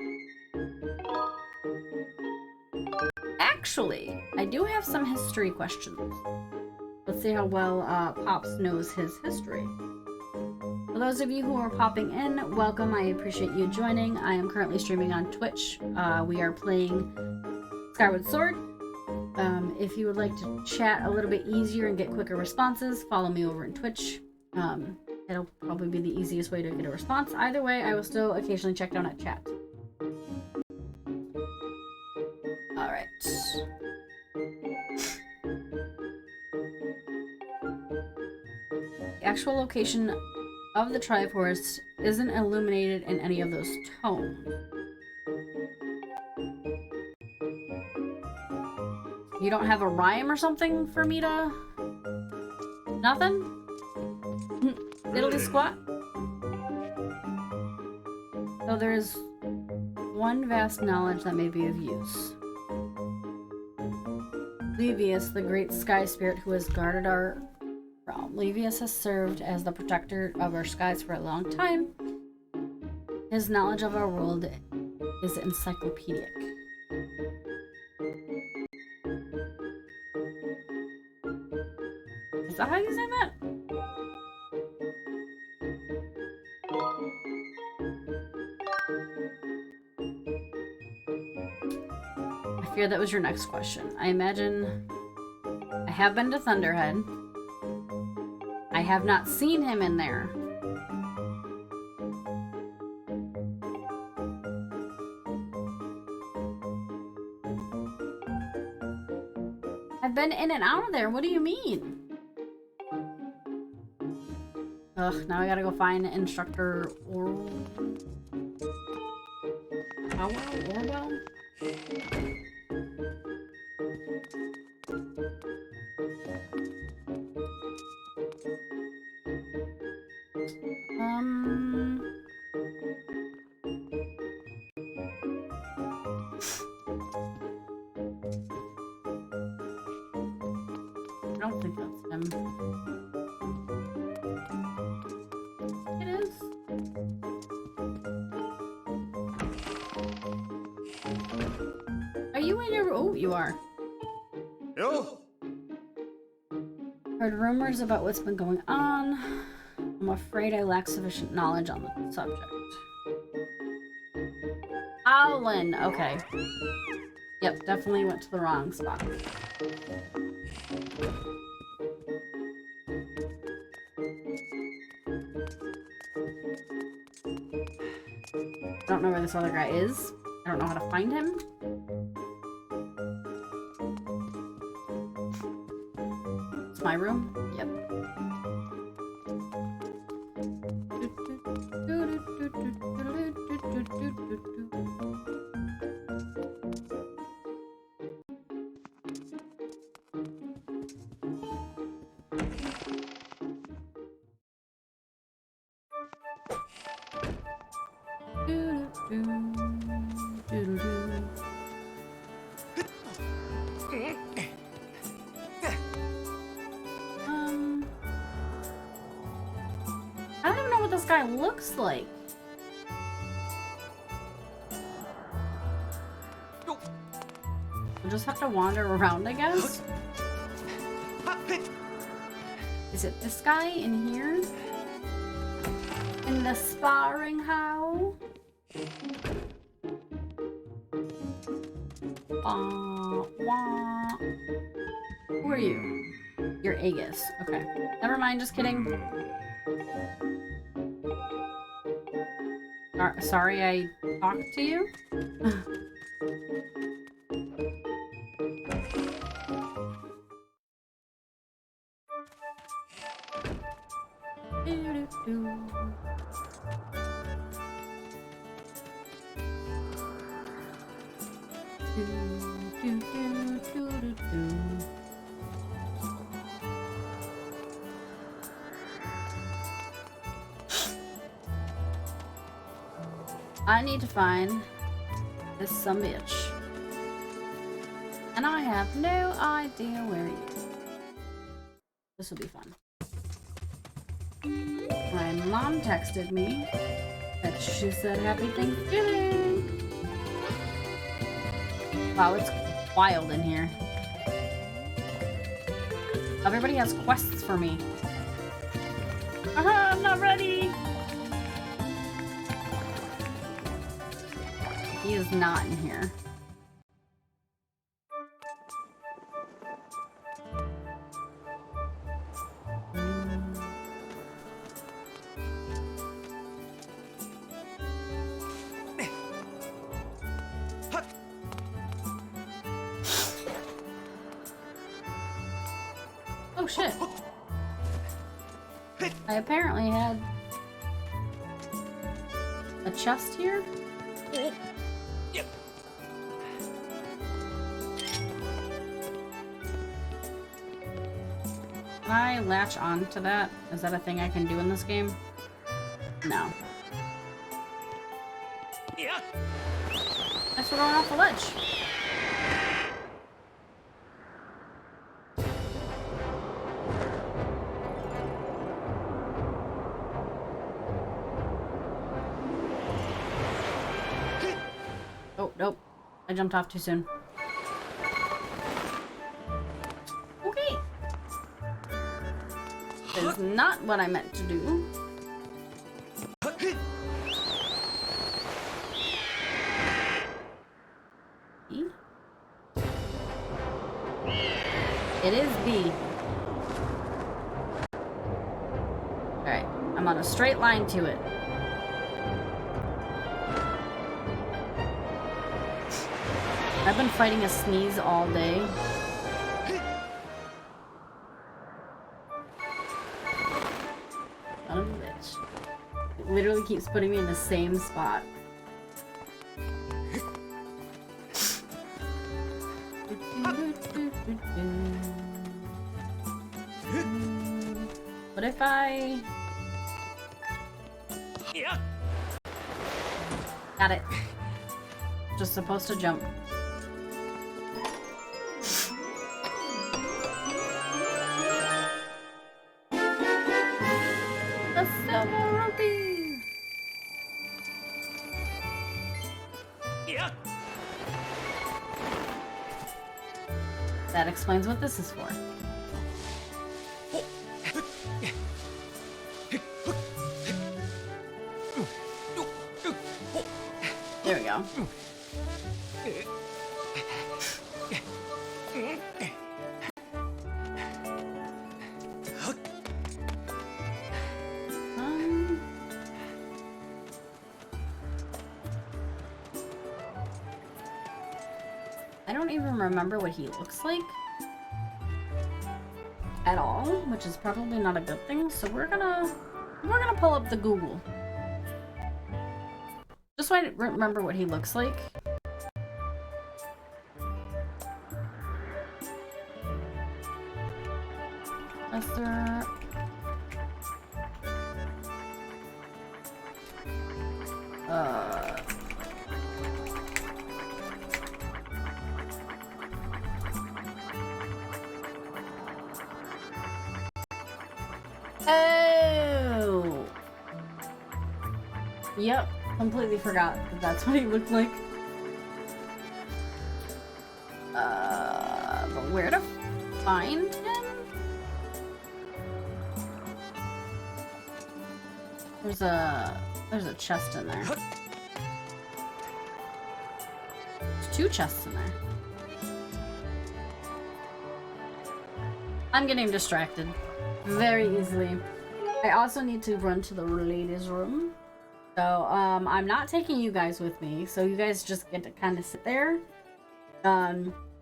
S3: Actually, I do have some history questions. Let's see how well Pops knows his history. For those of you who are popping in, welcome. I appreciate you joining. I am currently streaming on Twitch. We are playing Skyward Sword. If you would like to chat a little bit easier and get quicker responses, follow me over in Twitch. It'll probably be the easiest way to get a response. Either way, I will still occasionally check down at chat. Alright. The actual location of the Triforce isn't illuminated in any of those tomes. You don't have a rhyme or something for me to... Nothing? Diddly squat? So there's one vast knowledge that may be of use. Levius, the great sky spirit who has guarded our realm. Levius has served as the protector of our skies for a long time. His knowledge of our world is encyclopedic. Is that how you say that? I fear that was your next question. I imagine I have been to Thunderhead. I have not seen him in there. I've been in and out of there. What do you mean? Ugh, now I gotta go find Instructor Orwell. I don't think that's him. It is. Are you in your... Oh, you are.
S4: Yo.
S3: Heard rumors about what's been going on. I'm afraid I lack sufficient knowledge on the subject. Howlin'. Okay. Yep, definitely went to the wrong spot. I don't know where this other guy is. I don't know how to find him. It's my room? Yep. I don't even know what this guy looks like. We'll just have to wander around, I guess. Is it this guy in here? In the sparring house? Who are you? You're Aegis. Okay. Never mind, just kidding. Sorry I talked to you? I need to find this sumbitch. And I have no idea where he is. This will be fun. My mom texted me that she said Happy Thanksgiving. Wow, it's wild in here. Everybody has quests for me. I'm not ready. He is not in here. Oh shit. I apparently had a chest here. Can I latch on to that? Is that a thing I can do in this game? No. Guess we're going off the ledge. Oh, nope. I jumped off too soon. Okay. That is not what I meant to do. B? It is B. Alright, I'm on a straight line to it. I've been fighting a sneeze all day. Son of a bitch. It literally keeps putting me in the same spot. What if I... Got it. Just supposed to jump. The silver rupee! That explains what this is for. There we go. I don't even remember what he looks like at all, which is probably not a good thing. So we're gonna pull up the Google. Just so I remember what he looks like. Lester. Oh! Yep, completely forgot that that's what he looked like. But where to find him? There's a chest in there. There's two chests in there. I'm getting distracted very easily. I also need to run to the ladies' room. So, I'm not taking you guys with me, so you guys just get to kind of sit there.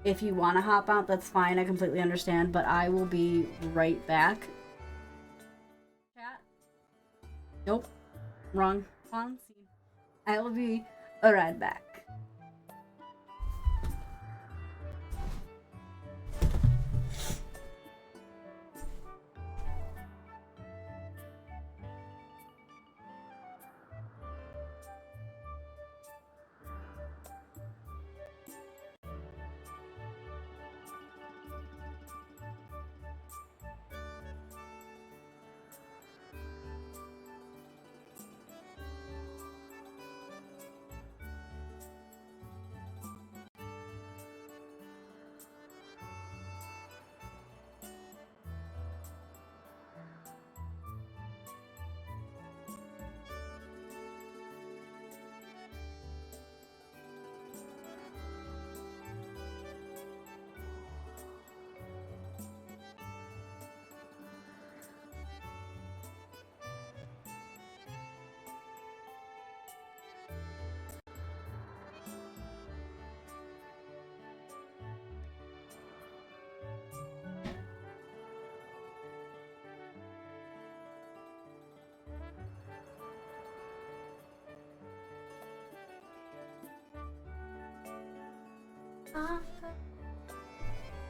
S3: If you want to hop out, that's fine. I completely understand, but I will be right back. Chat? Nope. Wrong scene. I will be right back.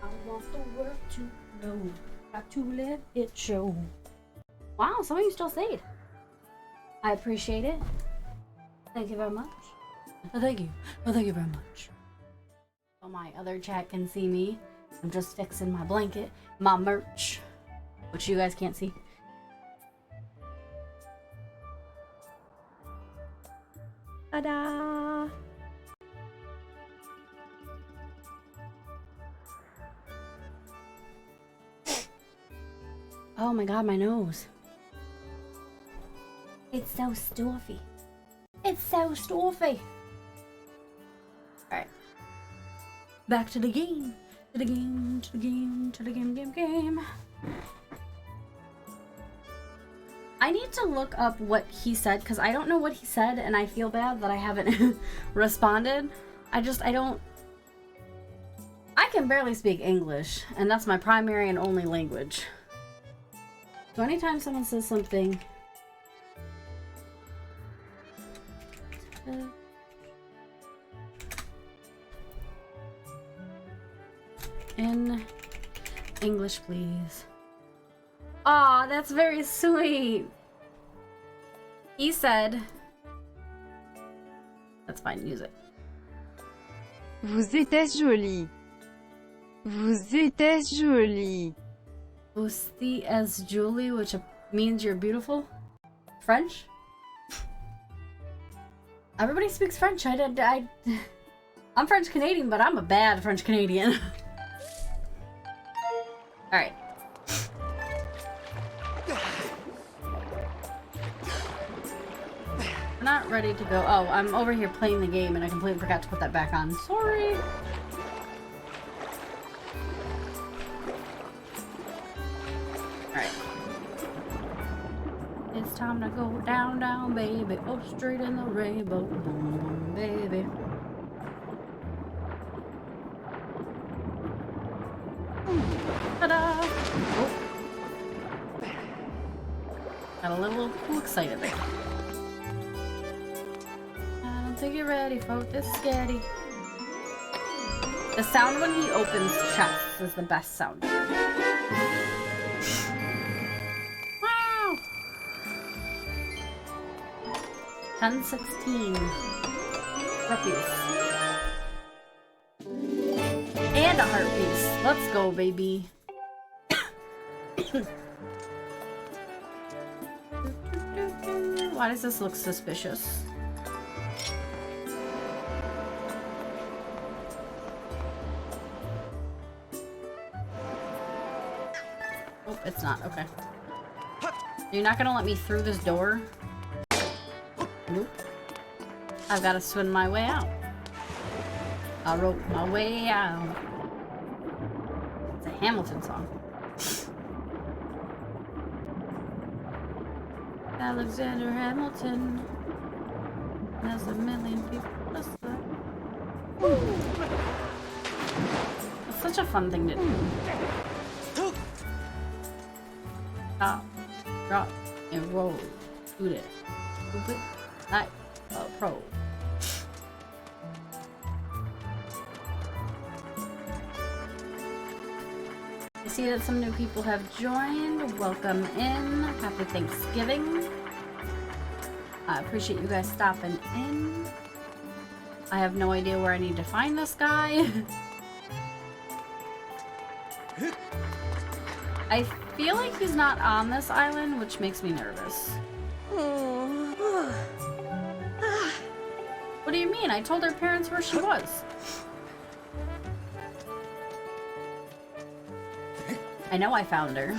S3: I want the world to know. Got to let it show. Wow, some of you still stayed. I appreciate it. Thank you very much. Thank you. Well, thank you very much. So my other chat can see me. I'm just fixing my blanket, my merch, which you guys can't see. Ta-da! Oh my god, my nose. It's so stuffy. It's so stuffy. Alright. Back to the game. To the game, to the game, to the game. I need to look up what he said, because I don't know what he said, and I feel bad that I haven't responded. I can barely speak English, and that's my primary and only language. So anytime someone says something... in English, please. Aw, that's very sweet. He said... That's fine, use it.
S5: Vous êtes jolie. Vous êtes jolie.
S3: Vous êtes jolie, which means you're beautiful. French? Everybody speaks French. I'm French Canadian, but I'm a bad French Canadian. Alright. I'm not ready to go. Oh, I'm over here playing the game and I completely forgot to put that back on. Sorry. Alright. It's time to go down, down, baby. Oh, straight in the rainbow. Boom, boom, baby. Ta-da! Oh. Got a little too excited there. I don't think you're ready for this scary. The sound when he opens chests is the best sound. Wow! 1016 rupees. And a heart piece. Let's go, baby. Why does this look suspicious? Oh, it's not. Okay. You're not gonna let me through this door? Nope. I've got to swim my way out. I wrote my way out. It's a Hamilton song. Alexander Hamilton. There's a million people. It's such a fun thing to do. Stop, drop, and roll. Shoot it. Stupid. Night. Pro. I see that some new people have joined. Welcome in. Happy Thanksgiving. I appreciate you guys stopping in. I have no idea where I need to find this guy. I feel like he's not on this island, which makes me nervous. What do you mean? I told her parents where she was. I know I found her.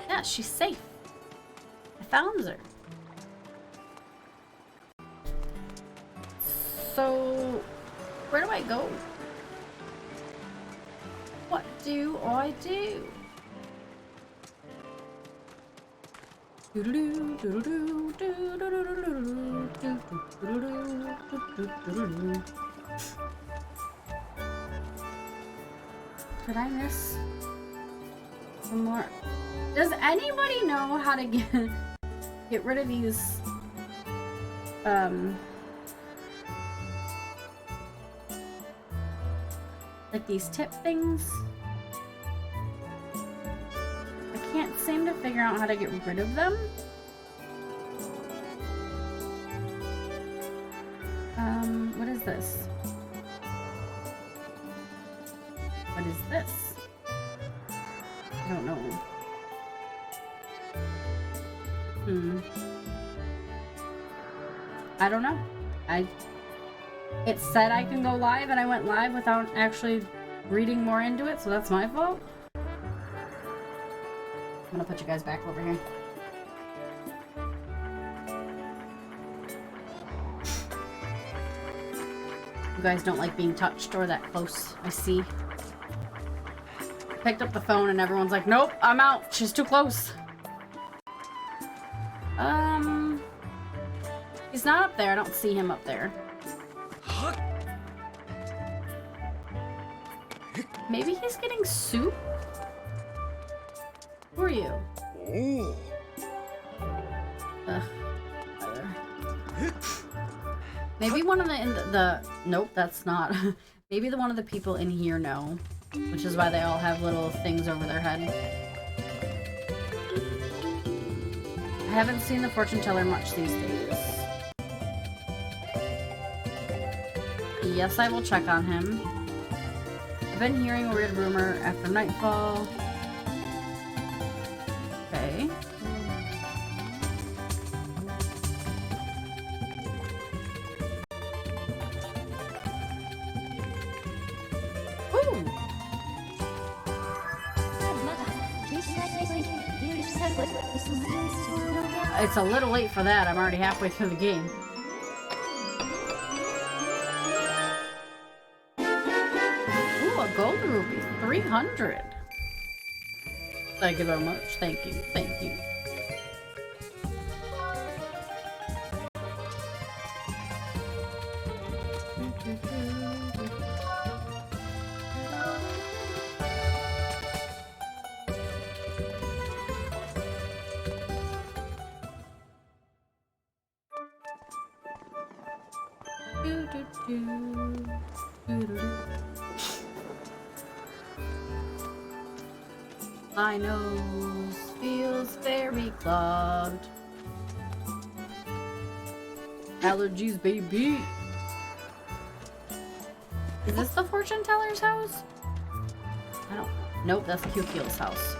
S3: Yeah, she's safe. I found her. So, where do I go? What do I do? Did I miss? some more. Does anybody know how to get rid of these like these tip things? I can't seem to figure out how to get rid of them. What is this? What is this? I don't know. I don't know. It said I can go live and I went live without actually reading more into it, so that's my fault. I'm gonna put you guys back over here. You guys don't like being touched or that close, I see. Picked up the phone and everyone's like, nope, I'm out. She's too close. He's not up there. I don't see him up there. Maybe he's getting soup? Who are you? Ugh. Maybe one of the nope, that's not. Maybe one of the people in here know, which is why they all have little things over their head. I haven't seen the fortune teller much these days. Yes, I will check on him. I've been hearing a weird rumor after nightfall. Okay. Ooh. It's a little late for that. I'm already halfway through the game. Ooh, a gold ruby. 300. Thank you very much. Thank you. Thank you. My nose feels very clogged. Allergies, baby. Is this the fortune teller's house? I don't. Nope, that's Kukil's house.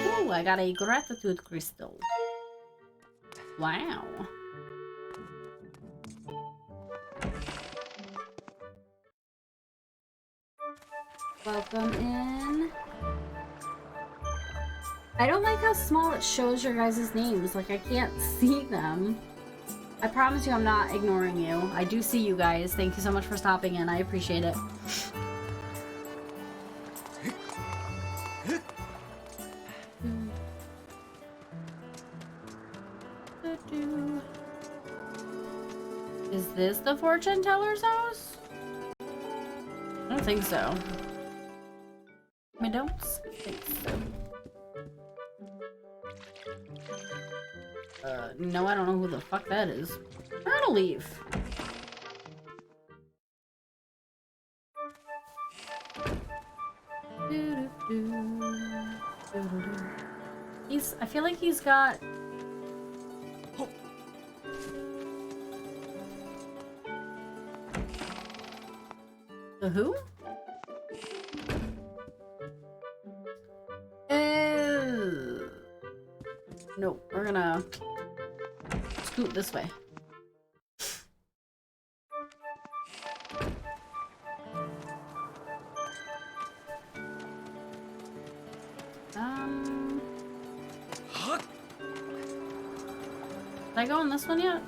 S3: Ooh, I got a gratitude crystal. Wow. Welcome in. I don't like how small it shows your guys' names. Like, I can't see them. I promise you I'm not ignoring you. I do see you guys. Thank you so much for stopping in. I appreciate it. Is this the fortune teller's house? I don't think so. I don't think so. No, I don't know who the fuck that is. Turtle leaf. I feel like he's got... The who? No, we're gonna scoot this way. Did I go on this one yet?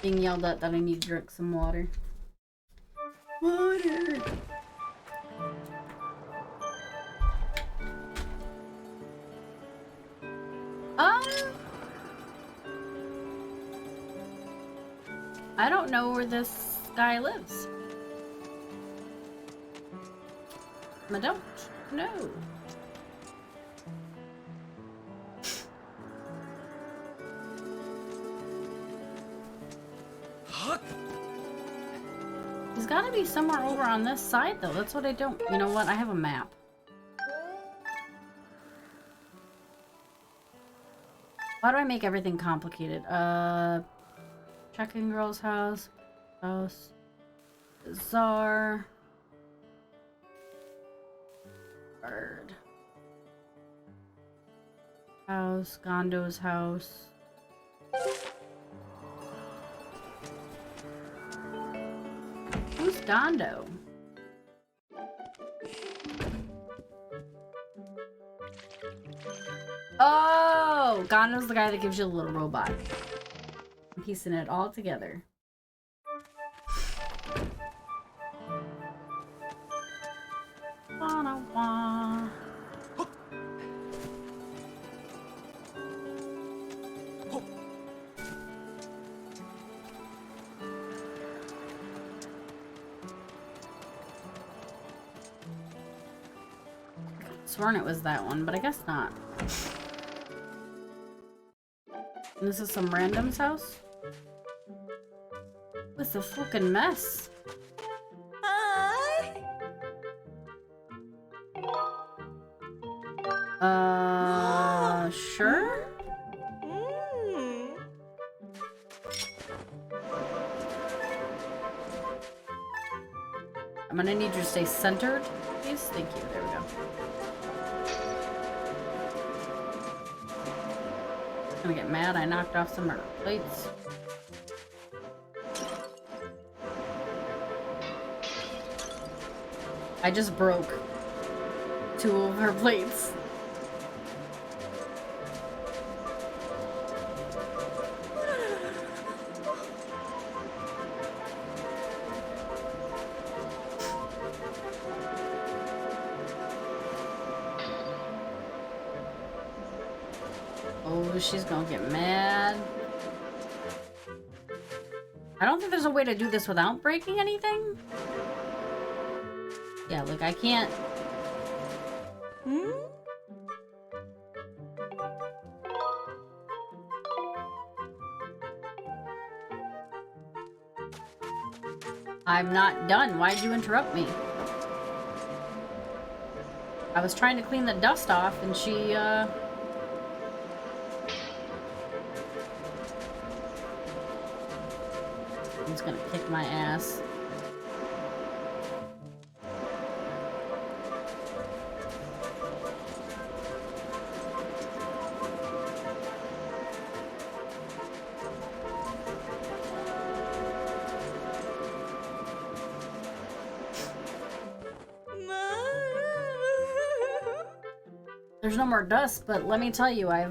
S3: Being yelled at that I need to drink some water. Water! I don't know where this guy lives. I don't know. He's gotta be somewhere over on this side though. That's what I don't. You know what? I have a map. Why do I make everything complicated? Checking girl's house. Bazaar. Bird. House. Gondo's house. Who's Gondo? Oh! Gondo's the guy that gives you a little robot. I'm piecing it all together. Wah-wah. Sworn it was that one, but I guess not. And this is some random's house? What's a fucking mess? Sure? I'm gonna need you to stay centered, please. Thank you. There we go. I'm gonna get mad. I knocked off some of her plates. I just broke 2 of her plates. Oh, she's gonna get mad. I don't think there's a way to do this without breaking anything. Yeah, look, I can't. I'm not done. Why'd you interrupt me? I was trying to clean the dust off and she, He's gonna kick my ass. There's no more dust, but let me tell you, I've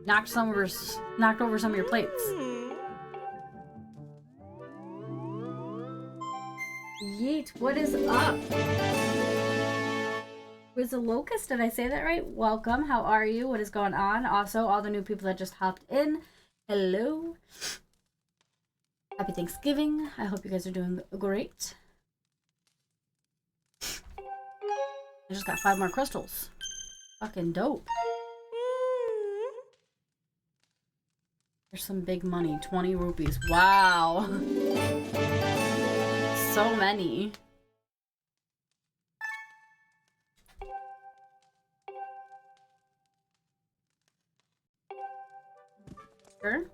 S3: knocked over some of your plates. Yeet, what is up? Was a locust? Did I say that right? Welcome. How are you? What is going on? Also, all the new people that just hopped in. Hello. Happy Thanksgiving. I hope you guys are doing great. I just got 5 more crystals. Fucking dope. There's some big money. 20 rupees. Wow. So many. Sure.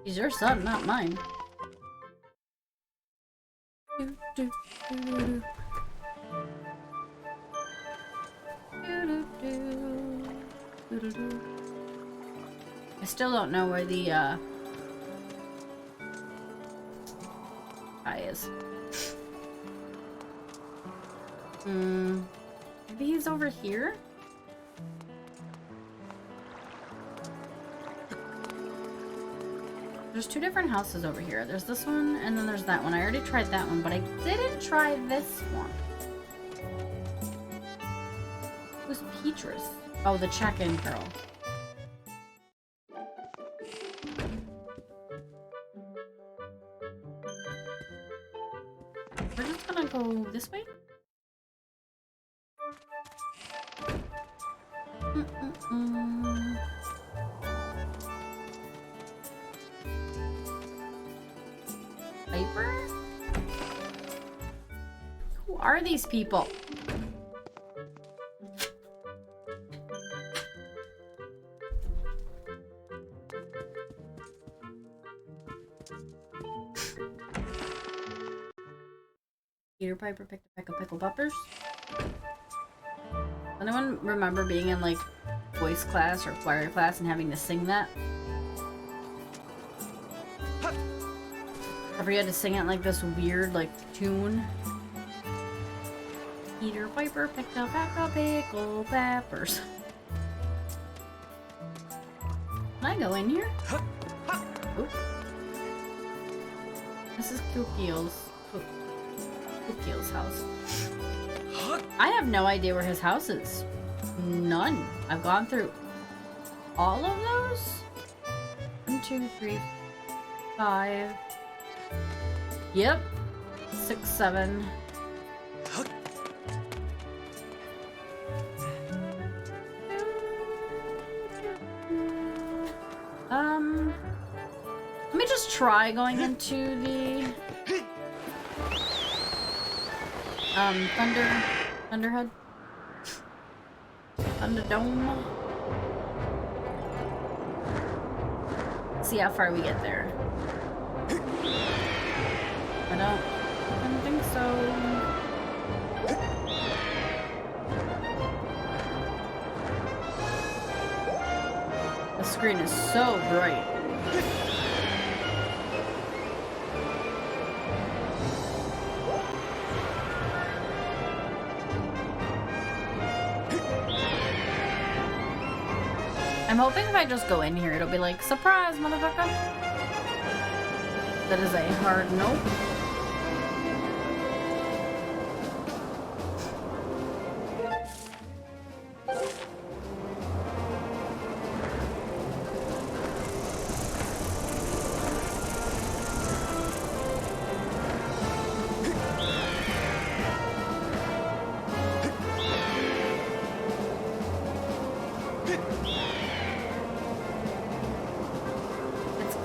S3: He's your son, not mine. I still don't know where the guy is. Maybe he's over here? There's two different houses over here. There's this one, and then there's that one. I already tried that one, but I didn't try this one. Who's Petrus? Oh, the check-in girl. We're just gonna go this way? Piper? Who are these people? Peter Piper picked a peck of pickle poppers. Anyone remember being in like voice class or choir class and having to sing that? Ever you had to sing it like this weird like tune? Peter Piper picked a pack of pickle peppers. Can I go in here? Oop. This is Kukio's house. I have no idea where his house is. None. I've gone through all of those. 1, 2, 3, 5. Yep. 6, 7. Let me just try going into the Thunderhead? Thunderdome? See how far we get there. I don't think so. The screen is so bright. I'm hoping if I just go in here, it'll be like, surprise, motherfucker. That is a hard nope.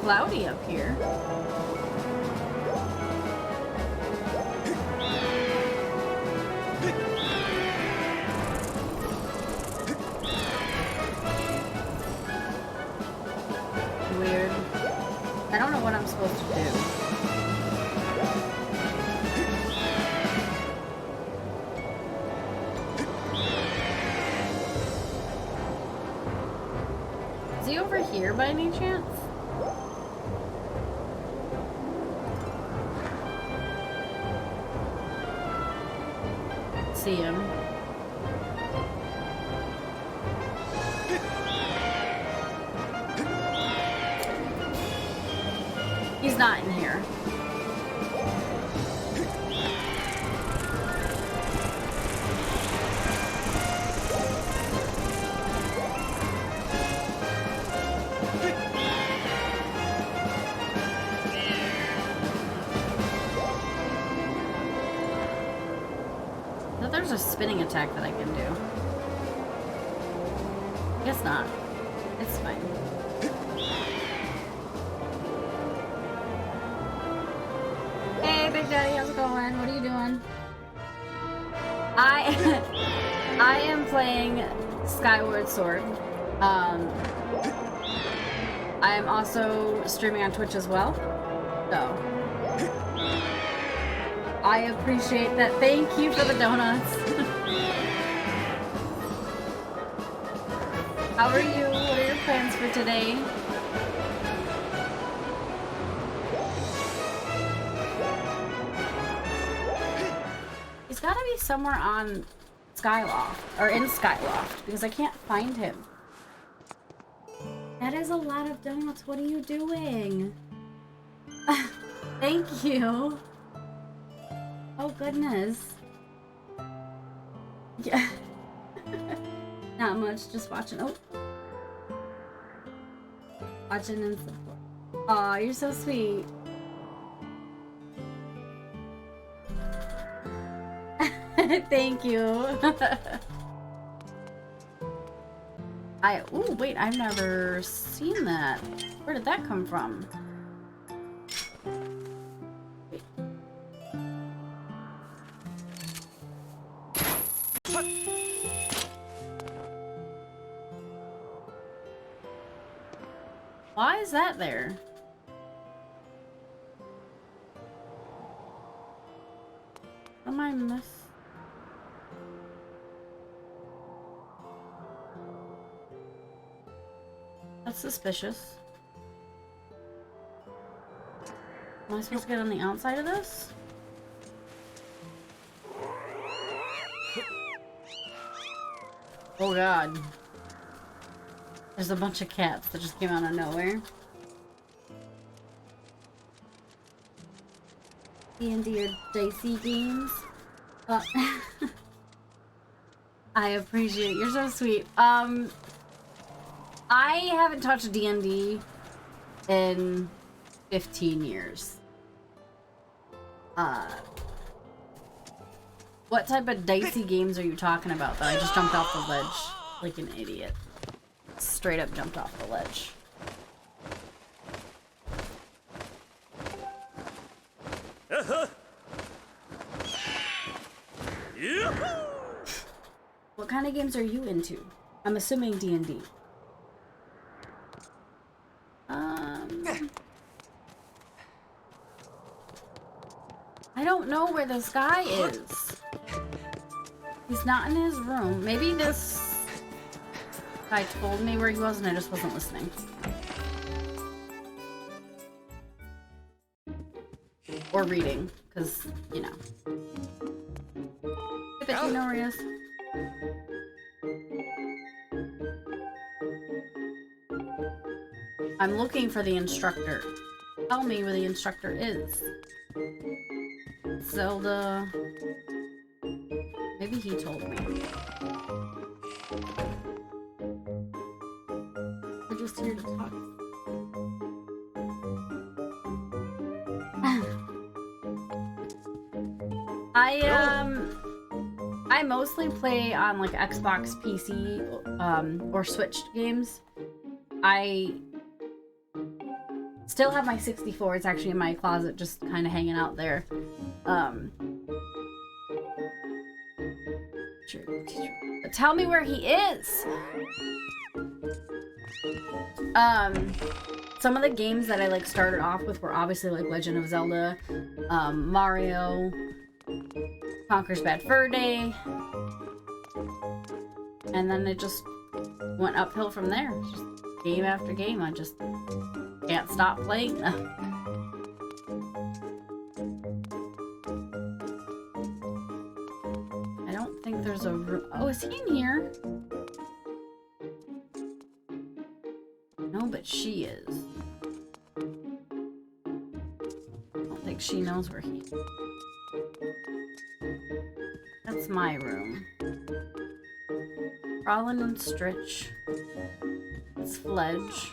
S3: Cloudy up here. Weird. I don't know what I'm supposed to do. Is he over here by any chance? See him. He's not in here. There's a spinning attack that I can do. Guess not. It's fine. Hey, Big Daddy, how's it going? What are you doing? I am playing Skyward Sword. I am also streaming on Twitch as well. So I appreciate that. Thank you for the donuts. How are you? What are your plans for today? He's gotta be somewhere on Skyloft, or in Skyloft, because I can't find him. That is a lot of donuts. What are you doing? Thank you. Oh goodness. Yeah. Not much, just watching. Oh. Watching and support. Aw, you're so sweet. Thank you. Oh wait, I've never seen that. Where did that come from? Wait. Why is that there? What am I missing? That's suspicious. Am I supposed to get on the outside of this? Oh god. There's a bunch of cats that just came out of nowhere. D&D or dicey games. I appreciate it. You're so sweet. I haven't touched D&D in 15 years. What type of dicey games are you talking about that I just jumped off the ledge like an idiot? Straight up jumped off the ledge. What kind of games are you into? I'm assuming D&D. I don't know where this guy is. He's not in his room. Maybe this guy told me where he was and I just wasn't listening. Or reading, because, you know. I bet you know where he is. I'm looking for the instructor. Tell me where the instructor is. Zelda. Maybe he told me. We're just here to talk. I mostly play on like Xbox, PC, or Switch games. I still have my 64. It's actually in my closet, just kind of hanging out there. But tell me where he is. Some of the games that I like started off with were obviously like Legend of Zelda, Mario, Conker's Bad Fur Day, and then it just went uphill from there. Just game after game. I just can't stop playing them. I don't think there's a room. Oh, is he in here? No, but she is. I don't think she knows where he is. That's my room. Rollin and Stritch. It's Fledge.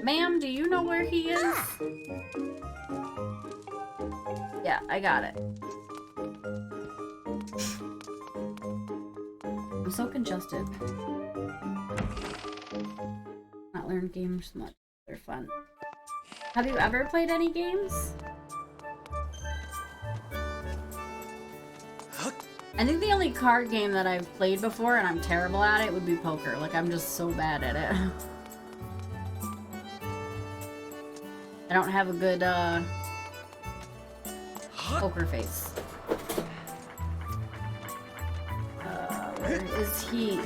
S3: Ma'am, do you know where he is? Yeah, I got it. I'm so congested. Not learn games much. They're fun. Have you ever played any games? I think the only card game that I've played before, and I'm terrible at it, would be poker. Like, I'm just so bad at it. I don't have a good, poker face. Where is he?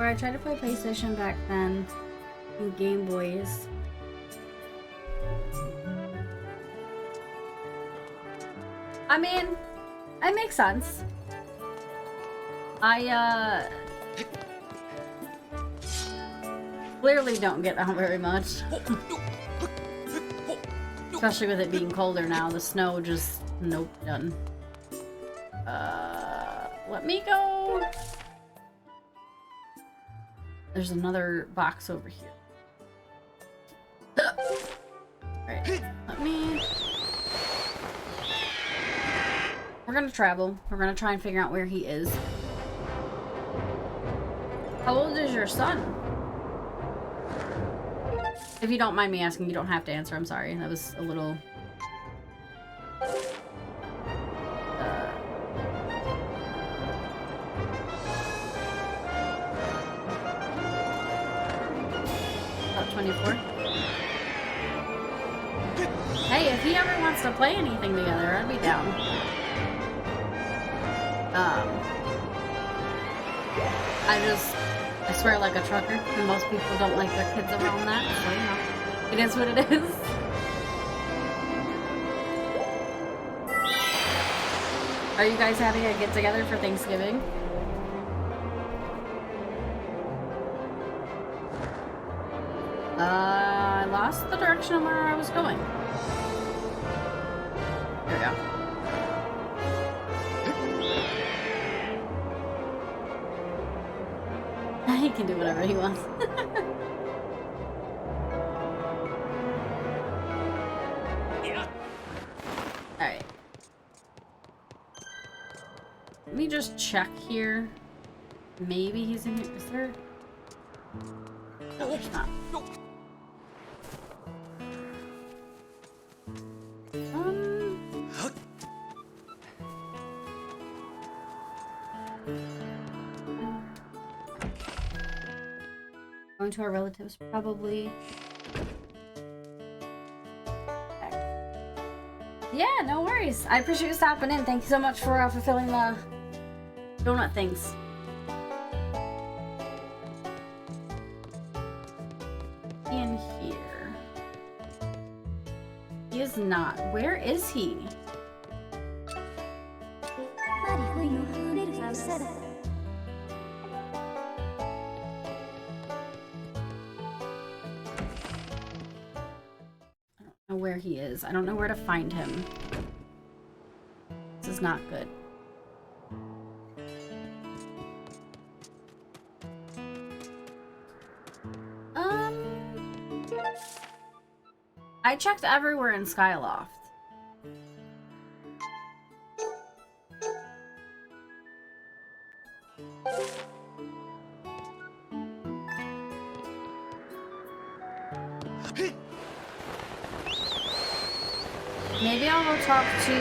S3: Where I tried to play PlayStation back then, and Game Boys. I mean, it makes sense. I clearly don't get out very much. Especially with it being colder now. The snow just, nope, done. Let me go. There's another box over here. Alright, let me... We're gonna travel. We're gonna try and figure out where he is. How old is your son? If you don't mind me asking, you don't have to answer. I'm sorry. That was a little... About 24. Hey, if he ever wants to play anything together, I'd be down. I swear like a trucker, and most people don't like their kids around that, so you know, it is what it is. Are you guys having a get-together for Thanksgiving? I lost the direction of where I was going. There we go. He can do whatever he wants. Alright. Let me just check here. Maybe he's in here. Is there? No, there's not. Going to our relatives, probably. Okay. Yeah, no worries. I appreciate you stopping in. Thank you so much for fulfilling the donut things. In here. He is not. Where is he? Where he is. I don't know where to find him. This is not good. I checked everywhere in Skyloft. Maybe I'll go talk to...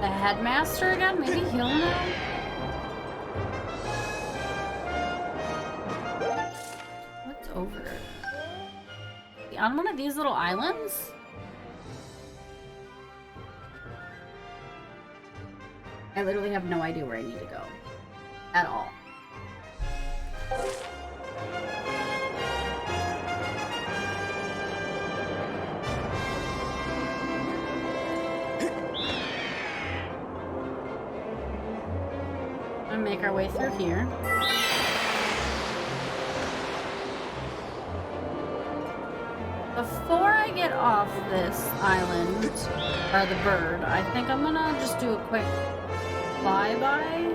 S3: the headmaster again? Maybe he'll know? What's over? On one of these little islands? I literally have no idea where I need to go. At all. I'm gonna make our way through here. Before I get off this island, or the bird, I think I'm gonna just do a quick flyby.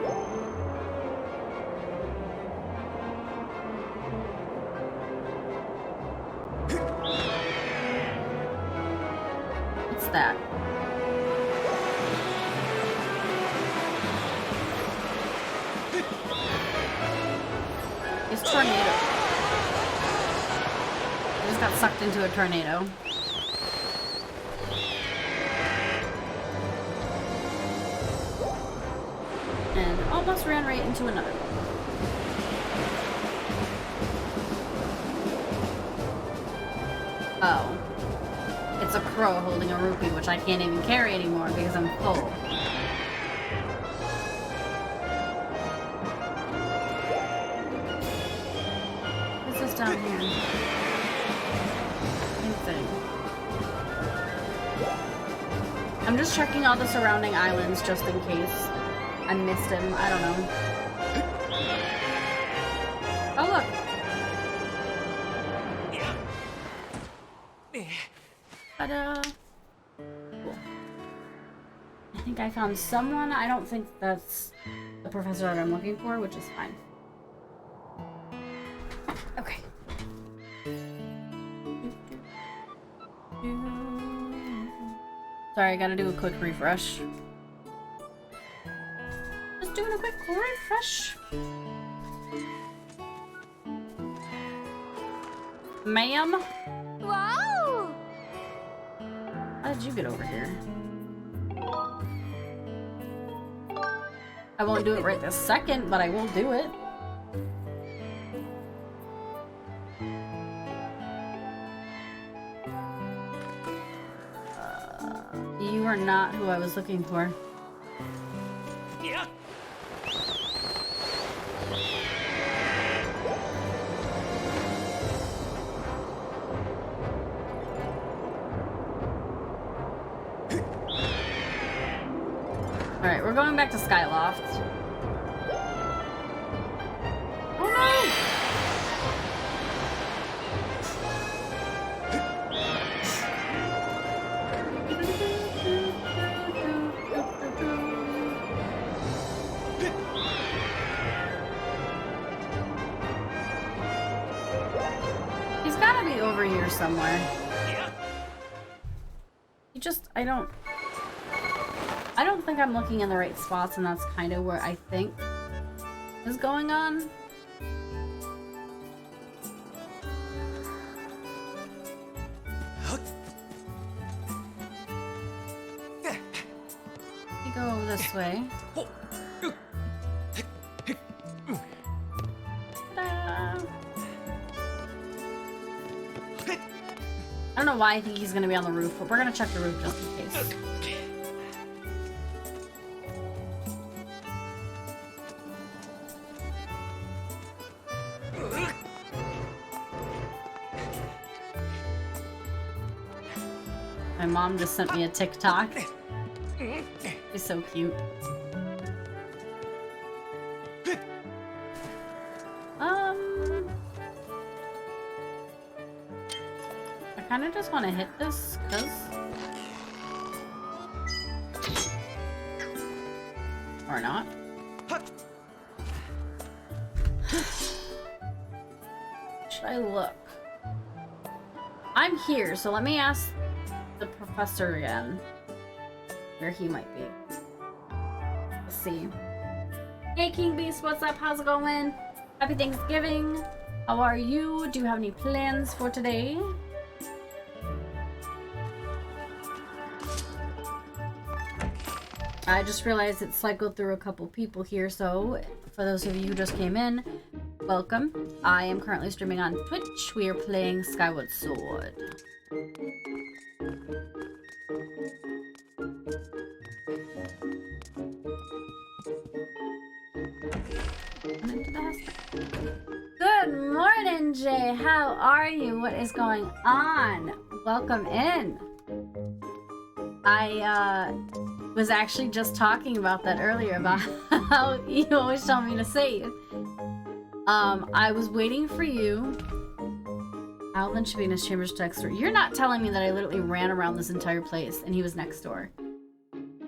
S3: What's that? It's tornado. I just got sucked into a tornado. And almost ran right into another one. Oh. It's a crow holding a rupee, which I can't even carry anymore because I'm full. What's this down here? Anything. I'm just checking all the surrounding islands just in case I missed him. I don't know. Oh, look. Ta-da. Cool. I think I found someone. I don't think that's the professor that I'm looking for, which is fine. Okay. Sorry, I gotta do a quick refresh. Just doing a quick refresh. Ma'am?
S6: Wow!
S3: How did you get over here? I won't do it right this second, but I will do it. You are not who I was looking for.
S4: Yeah.
S3: Alright, we're going back to Skyloft. Oh no! He's gotta be over here somewhere. He just, I don't think I'm looking in the right spots, and that's kind of where I think is going on. You go this way. Ta-da. I don't know why I think he's gonna be on the roof, but we're gonna check the roof just in case. My mom just sent me a TikTok. It's so cute. I kind of just want to hit this, cause or not. Should I look? I'm here, so let me ask the professor again where he might be. Let's see. Hey King Beast, what's up? How's it going? Happy Thanksgiving. How are you? Do you have any plans for today? I just realized it cycled through a couple people here, so for those of you who just came in, welcome. I am currently streaming on Twitch. We are playing Skyward Sword. Good morning, Jay. How are you? What is going on? Welcome in. I was actually just talking about that earlier, about how you always tell me to save. I was waiting for you. Alvin should be in his chambers next door. You're not telling me that I literally ran around this entire place and he was next door.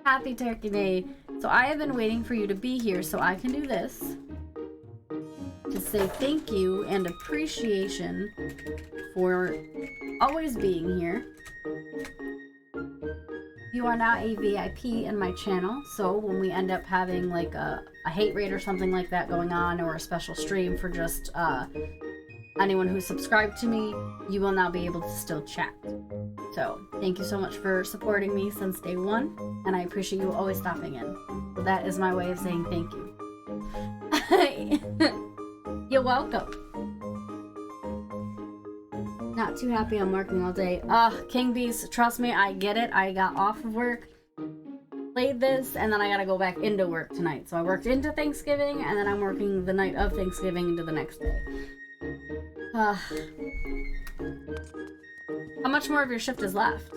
S3: Happy Turkey Day. So I have been waiting for you to be here so I can do this. To say thank you and appreciation for always being here. You are now a VIP in my channel, so when we end up having like a hate raid or something like that going on, or a special stream for just anyone who's subscribed to me, you will now be able to still chat. So thank you so much for supporting me since day one, and I appreciate you always stopping in. So that is my way of saying thank you. You're welcome. Not too happy I'm working all day. King Beast, trust me, I get it. I got off of work, played this, and then I gotta go back into work tonight. So I worked into Thanksgiving, and then I'm working the night of Thanksgiving into the next day. How much more of your shift is left?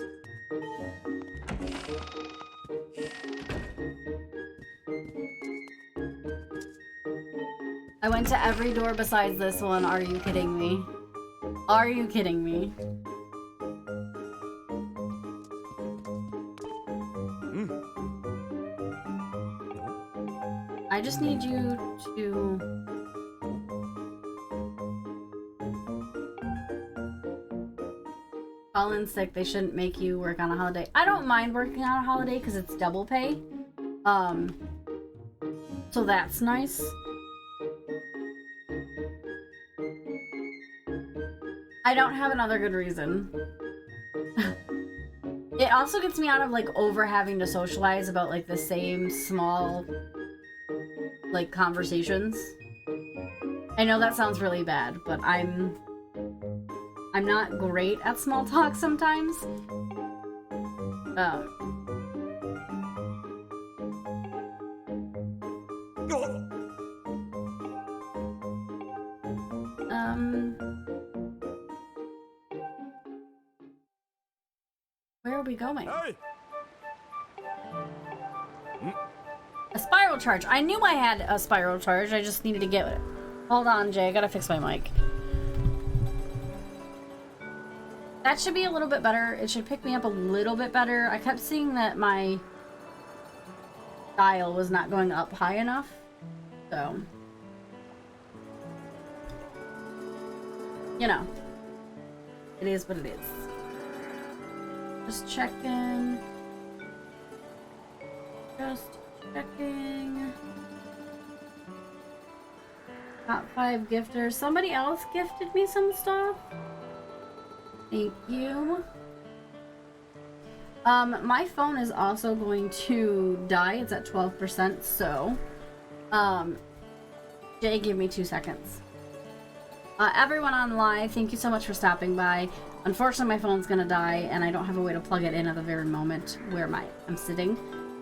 S3: I went to every door besides this one. Are you kidding me? Are you kidding me? I just need you to... call in sick. They shouldn't make you work on a holiday. I don't mind working on a holiday because it's double pay. So that's nice. I don't have another good reason. It also gets me out of like over having to socialize about like the same small like conversations. I know that sounds really bad, but I'm not great at small talk sometimes. Where are we going?
S4: Hey!
S3: A spiral charge. I knew I had a spiral charge. I just needed to get it. Hold on, Jay. I gotta fix my mic. That should be a little bit better. It should pick me up a little bit better. I kept seeing that my dial was not going up high enough. So, you know, it is what it is. Just checking. Just checking. Top 5 gifters. Somebody else gifted me some stuff. Thank you. My phone is also going to die. It's at 12%, so Jay, give me 2 seconds. Everyone on live, thank you so much for stopping by. Unfortunately, my phone's gonna die, and I don't have a way to plug it in at the very moment where I'm sitting.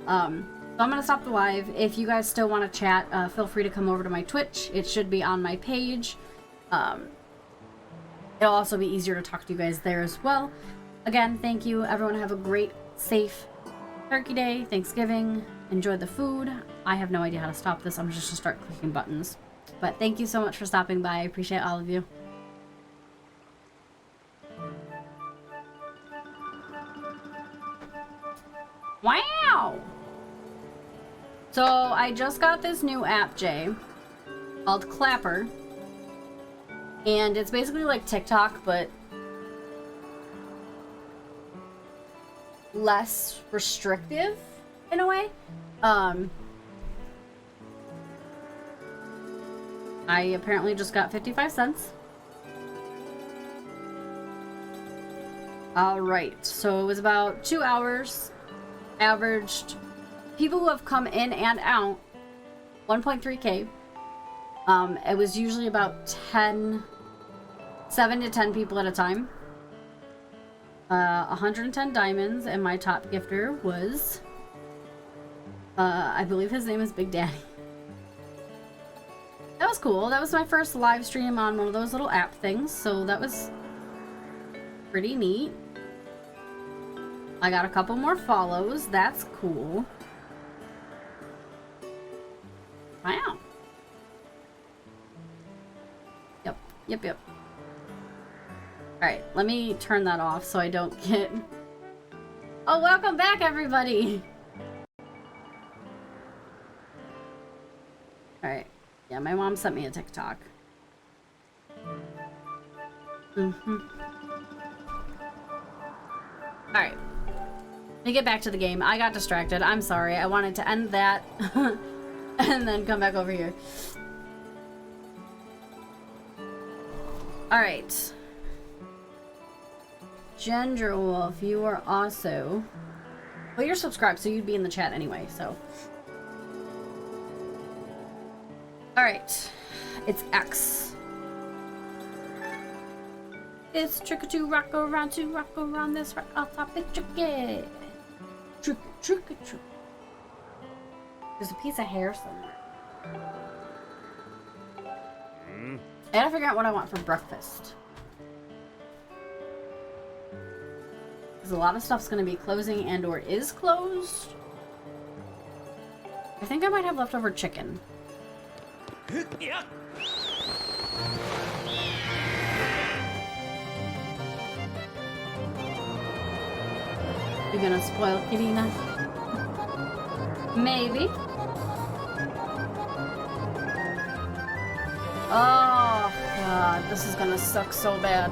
S3: So I'm gonna stop the live. If you guys still want to chat, feel free to come over to my Twitch. It should be on my page. It'll also be easier to talk to you guys there as well. Again, thank you. Everyone have a great, safe Turkey Day, Thanksgiving. Enjoy the food. I have no idea how to stop this. I'm just gonna start clicking buttons. But thank you so much for stopping by. I appreciate all of you. Wow! So I just got this new app, Jay, called Clapper. And it's basically like TikTok, but less restrictive in a way. I apparently just got 55 cents. Alright, so it was about 2 hours. Averaged people who have come in and out 1.3k. It was usually about 7 to 10 people at a time. 110 diamonds, and my top gifter was I believe his name is Big Daddy. That was cool. That was my first live stream on one of those little app things, so that was pretty neat. I got a couple more follows. That's cool. Wow. Yep. Alright, let me turn that off so I don't get... Oh, welcome back, everybody! Alright. Yeah, my mom sent me a TikTok. Alright. Let me get back to the game. I got distracted. I'm sorry. I wanted to end that and then come back over here. Alright. Ginger Wolf, you are also... Well, you're subscribed, so you'd be in the chat anyway, so... Alright. It's X. It's trick or two, rock around two, rock around this, rock on top of tricky. Trick or treat. There's a piece of hair somewhere. I gotta figure out what I want for breakfast. Because a lot of stuff's gonna be closing and or is closed. I think I might have leftover chicken.
S4: Yeah.
S3: You're gonna spoil Kirina? Maybe. Oh god, this is gonna suck so bad.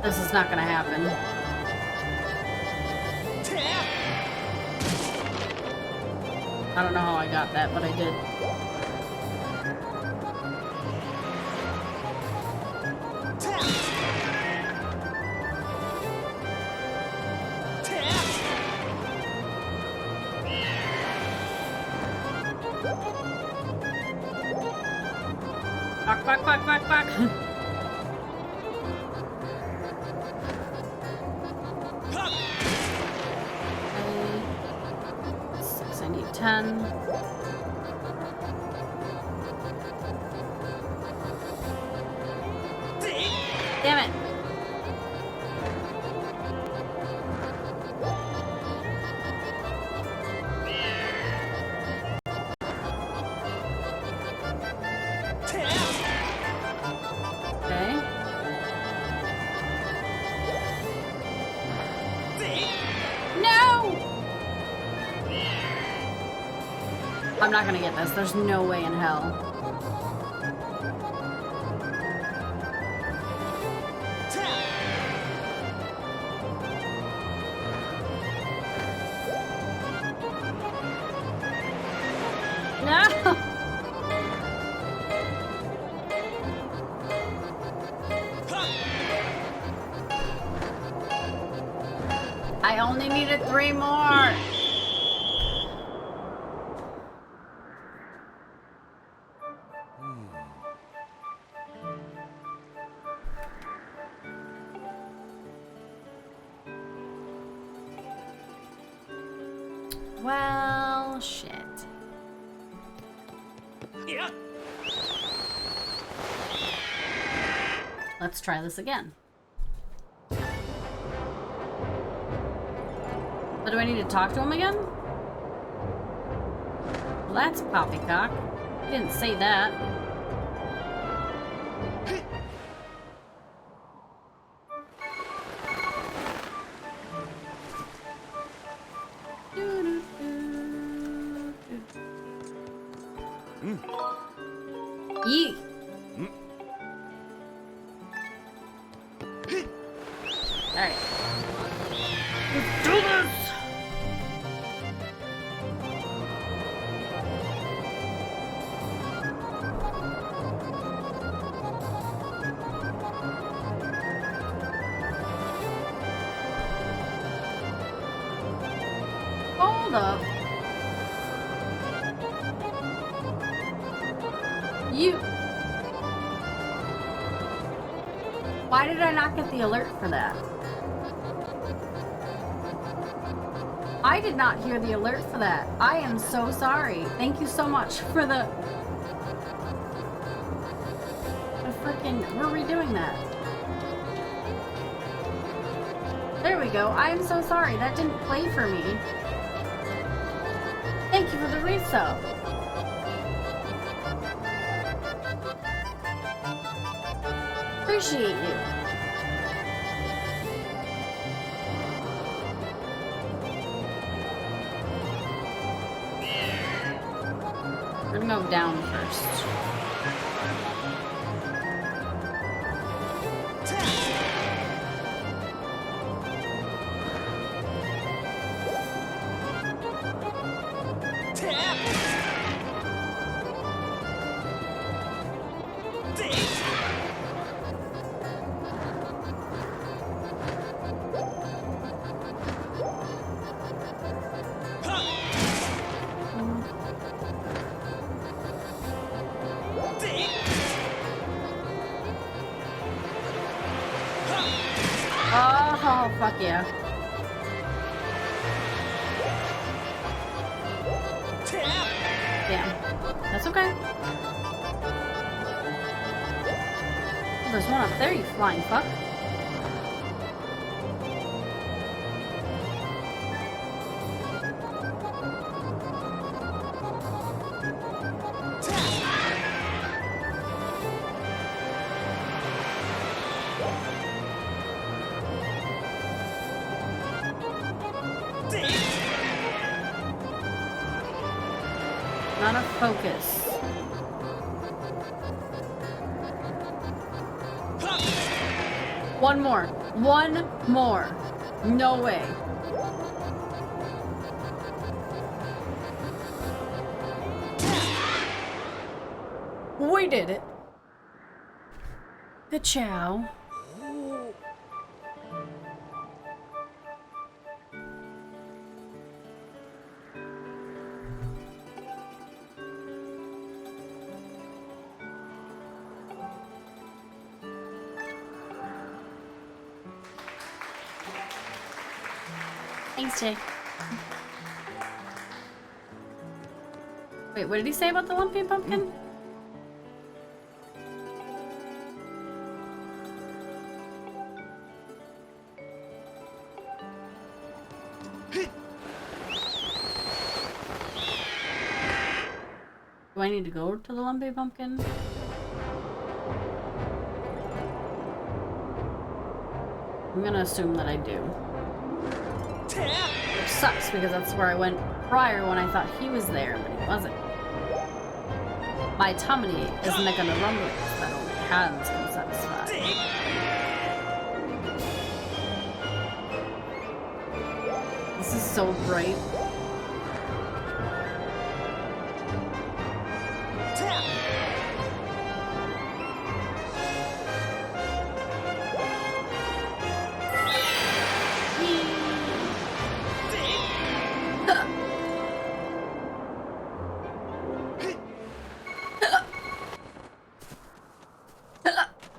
S3: This is not gonna happen. I don't know how I got that, but I did. Quack, quack, quack, quack, quack. Okay. 6, I need 10. Damn it. Okay. No! I'm not gonna get this. There's no way in hell. No! I only needed 3 more. Well, shit.
S4: Yeah.
S3: Let's try this again. But do I need to talk to him again? Well, that's poppycock. He didn't say that. Yee. Alright. Let's do this! Hold up. You. Why did I not get the alert for that? I did not hear the alert for that. I am so sorry. Thank you so much for the freaking, we're redoing that. There we go. I am so sorry. That didn't play for me. Thank you for the resub. Appreciate you. go down first. Oh, fuck yeah. Damn. That's okay. Oh, there's one up there, you flying fuck. Not a focus. One more. One more. No way. We did it. Good chow. Thanks, Jay. Wait, what did he say about the lumpy pumpkin? Do I need to go to the lumpy pumpkin? I'm gonna assume that I do. Which sucks because that's where I went prior when I thought he was there, but he wasn't. My tummy is making a rumbling that only hands can satisfy. This is so bright.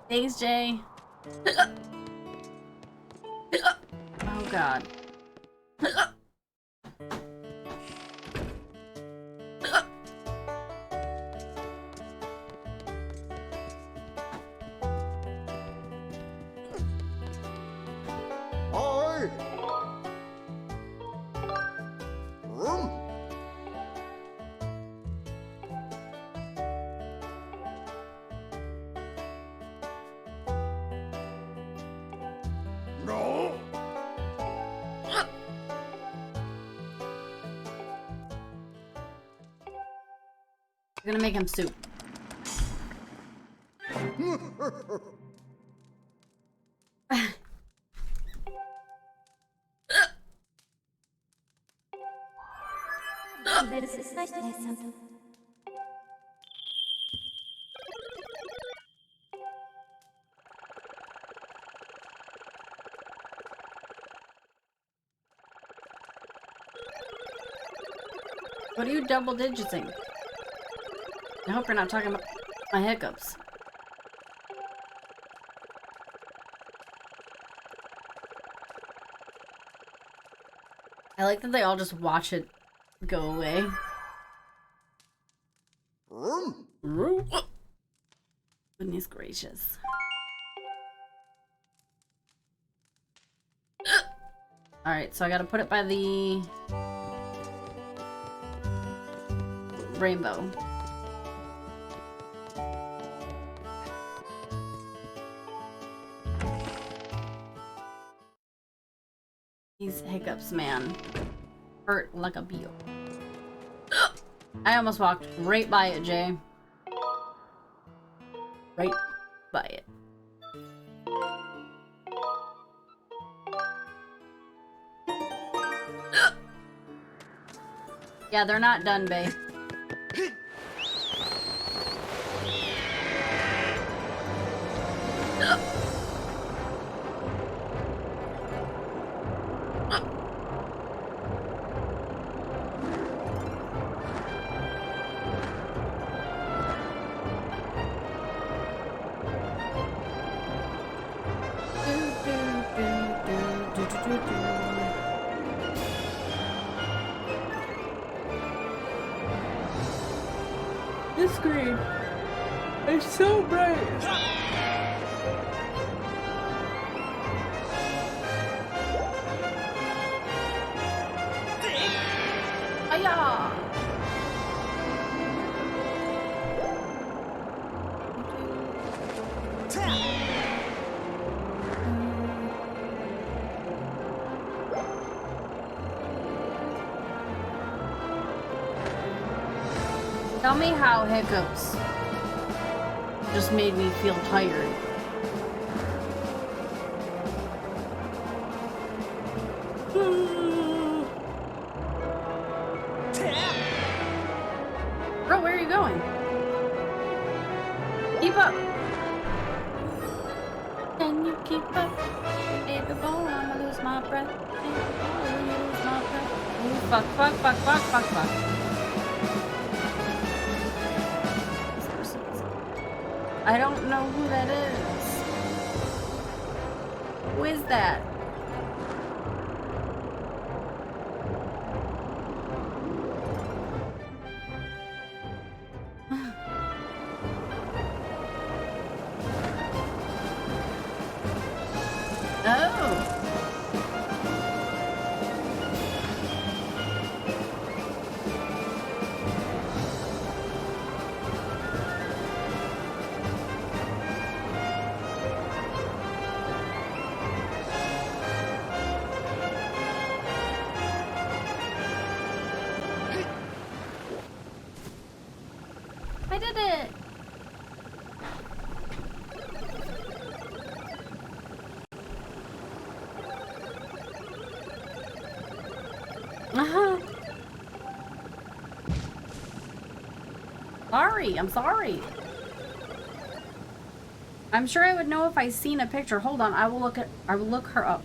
S3: Thanks, Jay. Oh god. I'm gonna make him soup. What are you double digiting? I hope you're not talking about my hiccups. I like that they all just watch it go away. Goodness gracious. Alright, so I gotta put it by the rainbow. These hiccups, man, hurt like a bee. I almost walked right by it, Jay. Right by it. Yeah, they're not done, babe. This screen is so bright. Aya! Tell me how hiccups just made me feel tired. Bro, where are you going? Keep up. Can you keep up? Baby boy, I'ma lose my breath. Baby boy, I'ma lose my breath. Ooh, fuck, fuck, fuck, fuck, fuck, fuck. I don't know who that is. Who is that? Oh. I did it! Uh-huh. Sorry, I'm sorry. I'm sure I would know if I seen a picture. Hold on, I will look her up.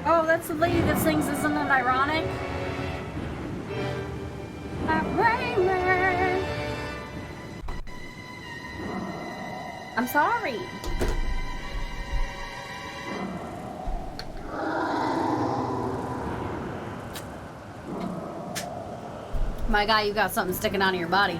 S3: Oh, that's the lady that sings, isn't it ironic? I'm sorry. My guy, you got something sticking out of your body.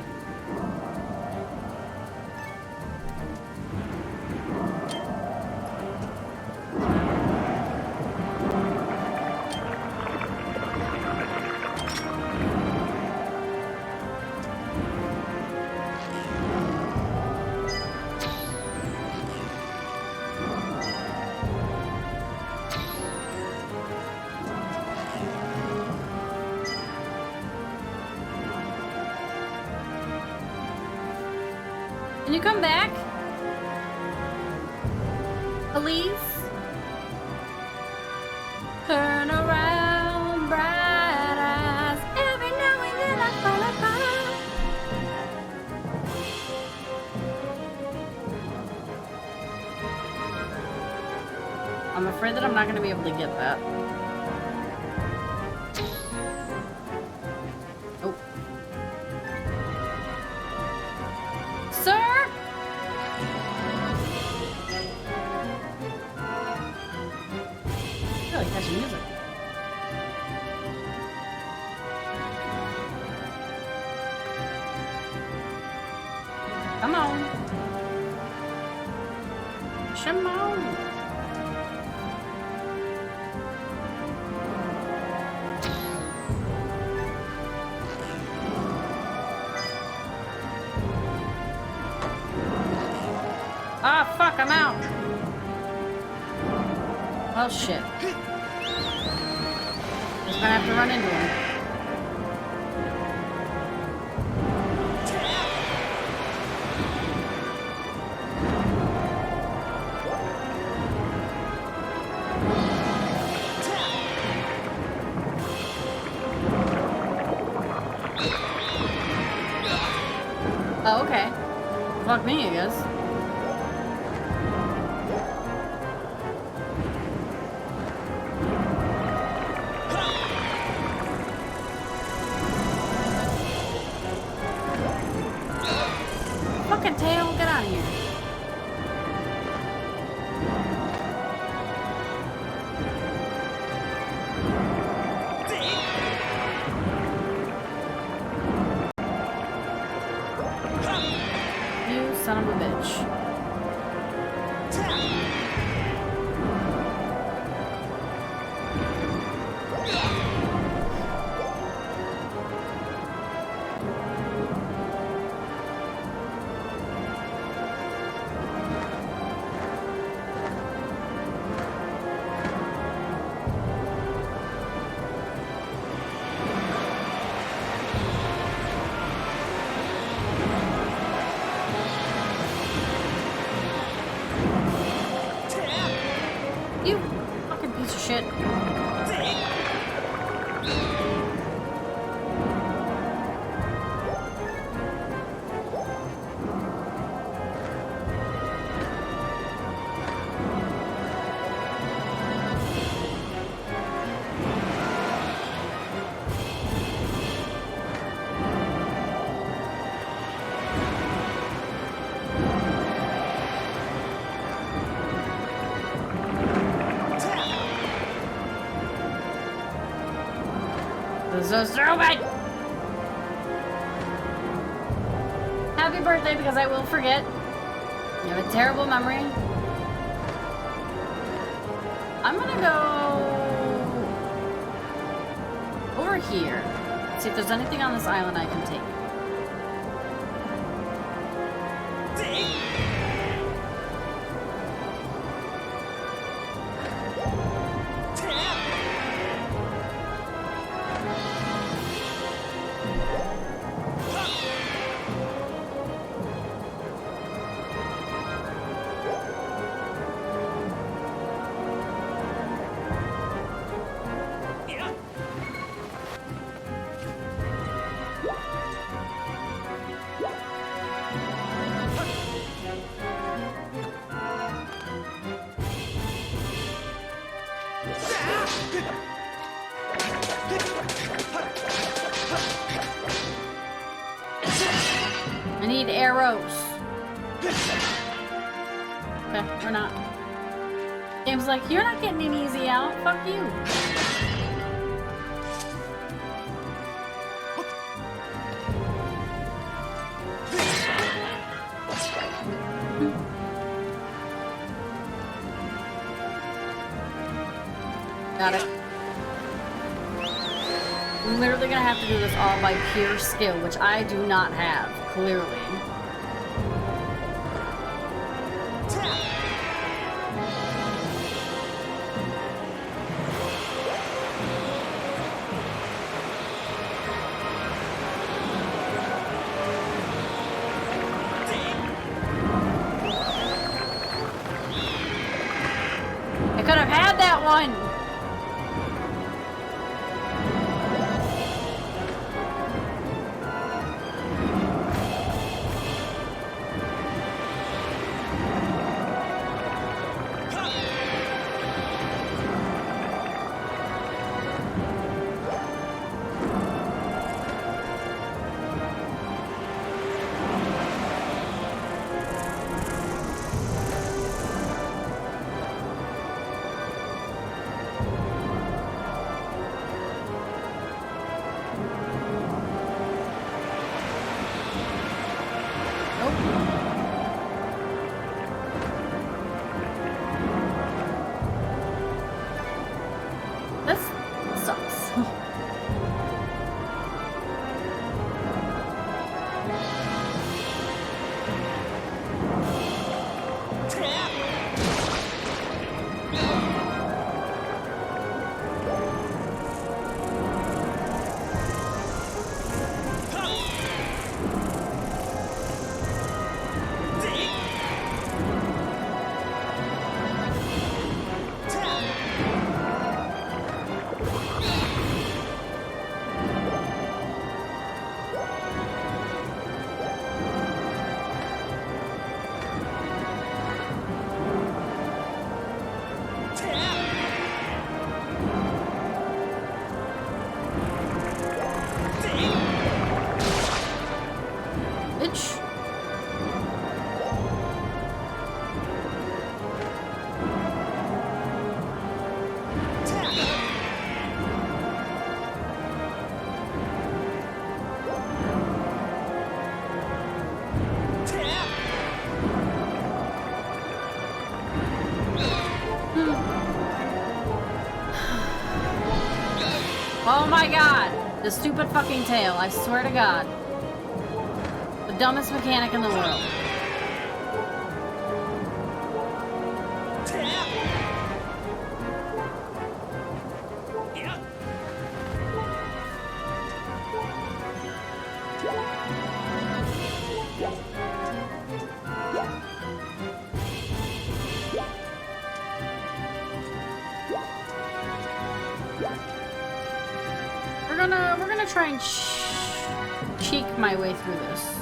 S3: Can you come back? Please? Turn around, bright eyes. Every now and then I fall apart. I'm afraid that I'm not going to be able to get that. Oh. Sir? I like catching music. Come on. Come on. Fuck, I'm out. Well, shit. Just gonna have to run into him. Oh, okay. Fuck me, I guess. Fucking tail, get out of here. You son of a bitch. You fucking piece of shit. This is so stupid! Happy birthday, because I will forget. You have a terrible memory. I'm gonna go over here. See if there's anything on this island I can take. I need arrows. Okay, we're not. Game's like, you're not getting an easy out. Fuck you. Got it. I'm literally gonna have to do this all by pure skill, which I do not have, clearly. I could have had that one! Oh my god! The stupid fucking tail, I swear to god. The dumbest mechanic in the world. We're gonna try and cheek my way through this.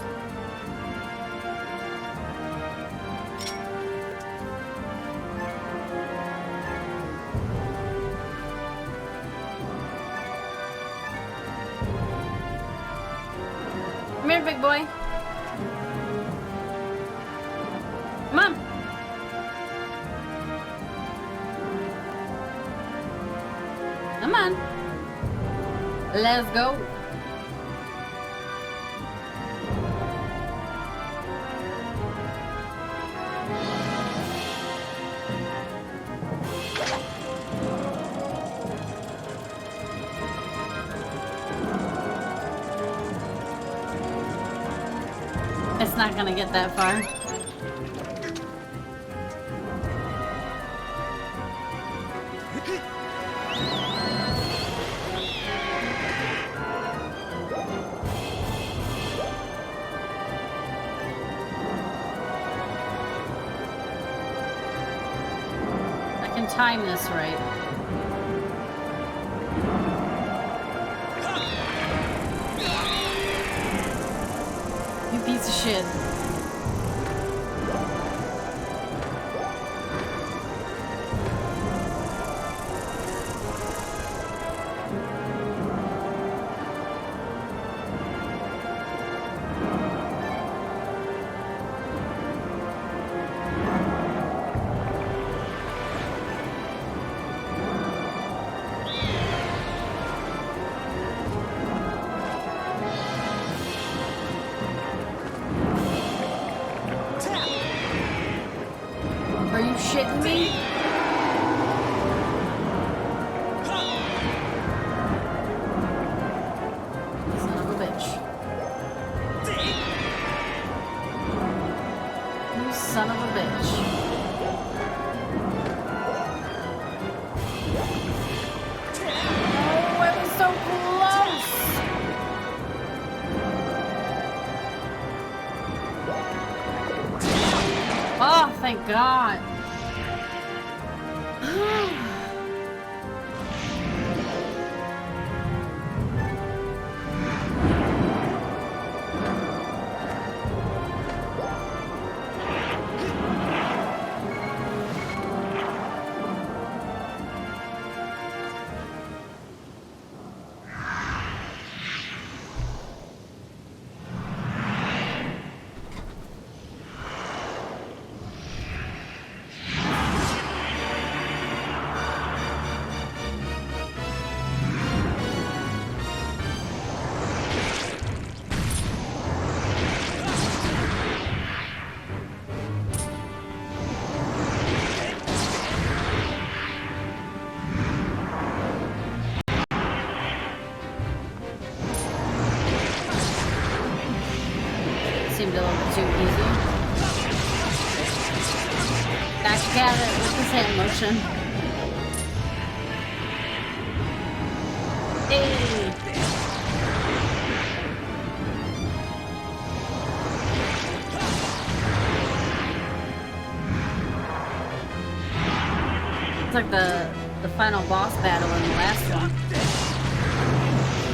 S3: Come here, big boy. Come on. Come on. Let's go. It's not gonna get that far. Time this right. You piece of shit. Shitting me? Son of a bitch. You son of a bitch. Oh, it was so close! Oh, thank God. Seemed a little bit too easy. Back at it with his hand motion. Hey! It's like the final boss battle in the last one.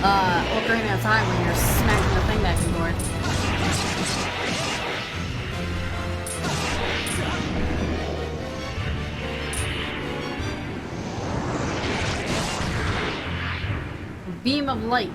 S3: Ocarina of Time when you're smacking the thing back and forth. Beam of light.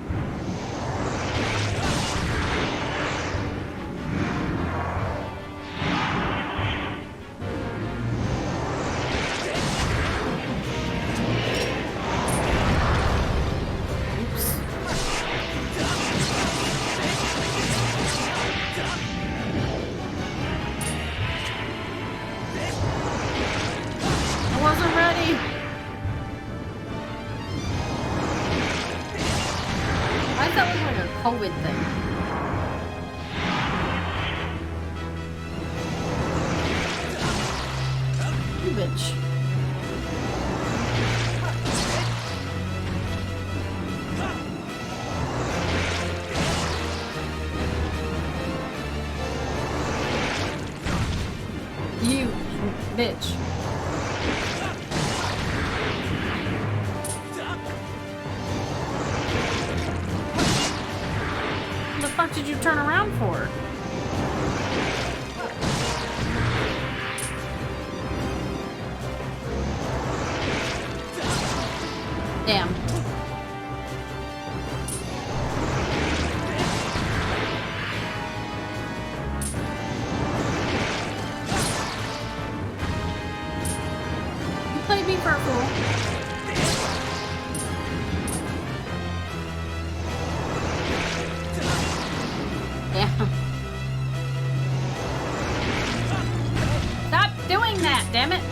S3: COVID thing. You bitch. You bitch. What the fuck did you turn around for? Damn. You play me for a fool. Yeah. Stop doing that, damn it.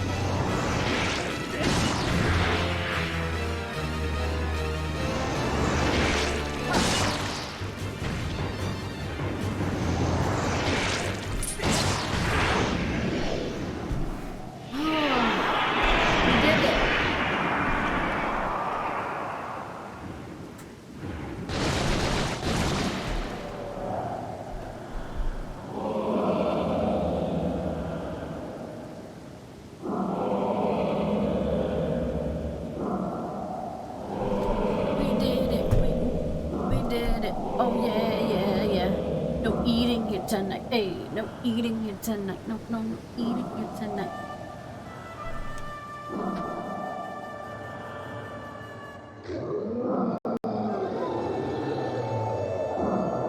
S3: We did it. We did it. We did it. Oh yeah, yeah, yeah. No eating here tonight. Hey, no eating here tonight. No eating here tonight.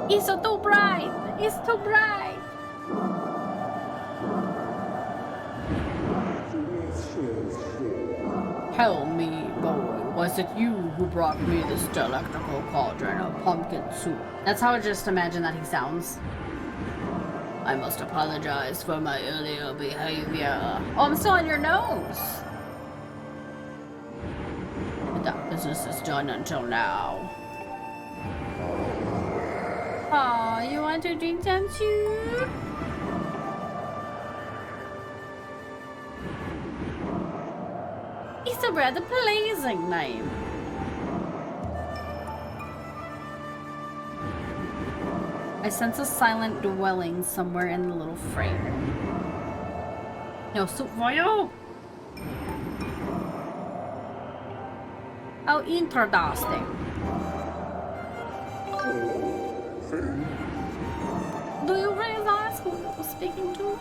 S3: It's so too bright. It's too bright. Tell me, boy, was it you who brought me this delectable cauldron of pumpkin soup? That's how I just imagine that he sounds. I must apologize for my earlier behavior. Oh, I'm still on your nose. But that business is done until now. Aw, you want to drink some too? It's a rather pleasing name. I sense a silent dwelling somewhere in the little frame. No soup for you! How interesting. Do you realize who you were speaking to?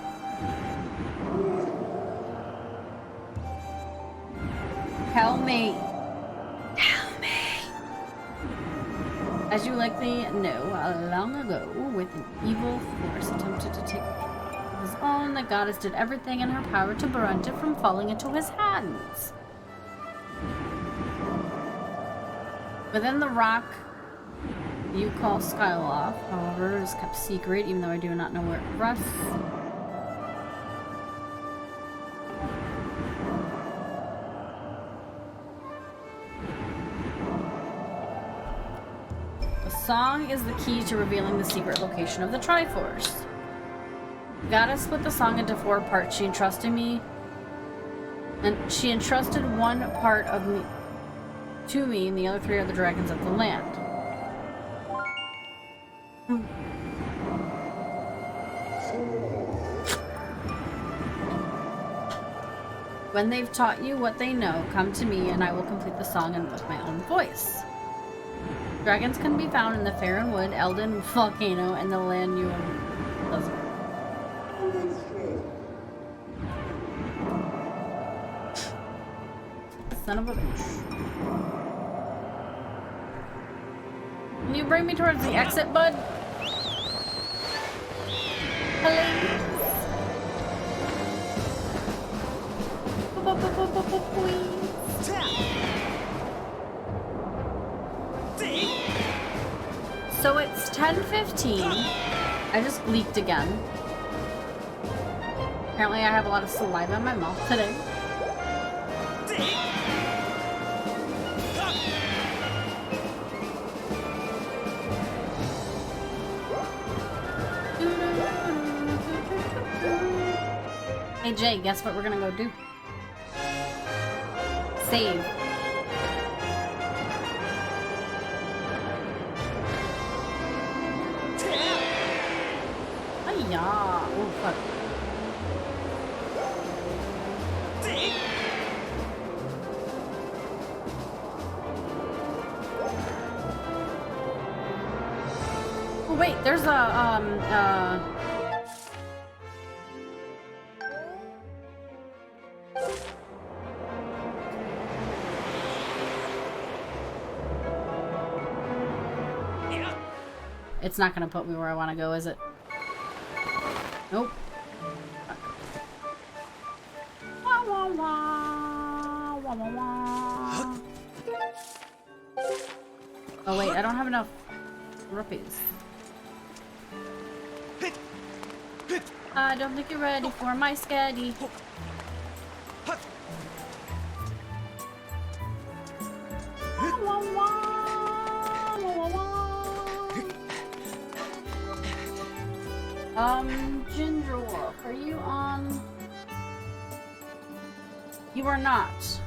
S3: Tell me. Tell me. As you likely know, long ago, with an evil force attempted to take his own, the goddess did everything in her power to prevent it from falling into his hands. Within the rock you call Skyward, however, is kept secret, even though I do not know where it rests. The song is the key to revealing the secret location of the Triforce. The goddess split the song into 4 parts. She entrusted me, and she entrusted one part of me to me, and the other 3 are the dragons of the land. When they've taught you what they know, come to me and I will complete the song and with my own voice. Dragons can be found in the Faron Wood, Elden Volcano, and the Lanuyun Desert. Son of a bitch. Can you bring me towards the exit, bud? Hello. So it's 10:15. I just leaked again. Apparently I have a lot of saliva in my mouth today. Hey Jay, guess what we're gonna go do? Save. Hiya! Oh fuck. Oh wait, there's a It's not gonna put me where I want to go, is it? Nope. Wah, wah, wah. Wah, wah, wah. Oh wait, I don't have enough rupees. I don't think you're ready for my skaddy. Wah, wah, wah. Wah, wah, wah. Ginger Wolf, are you on? You are not.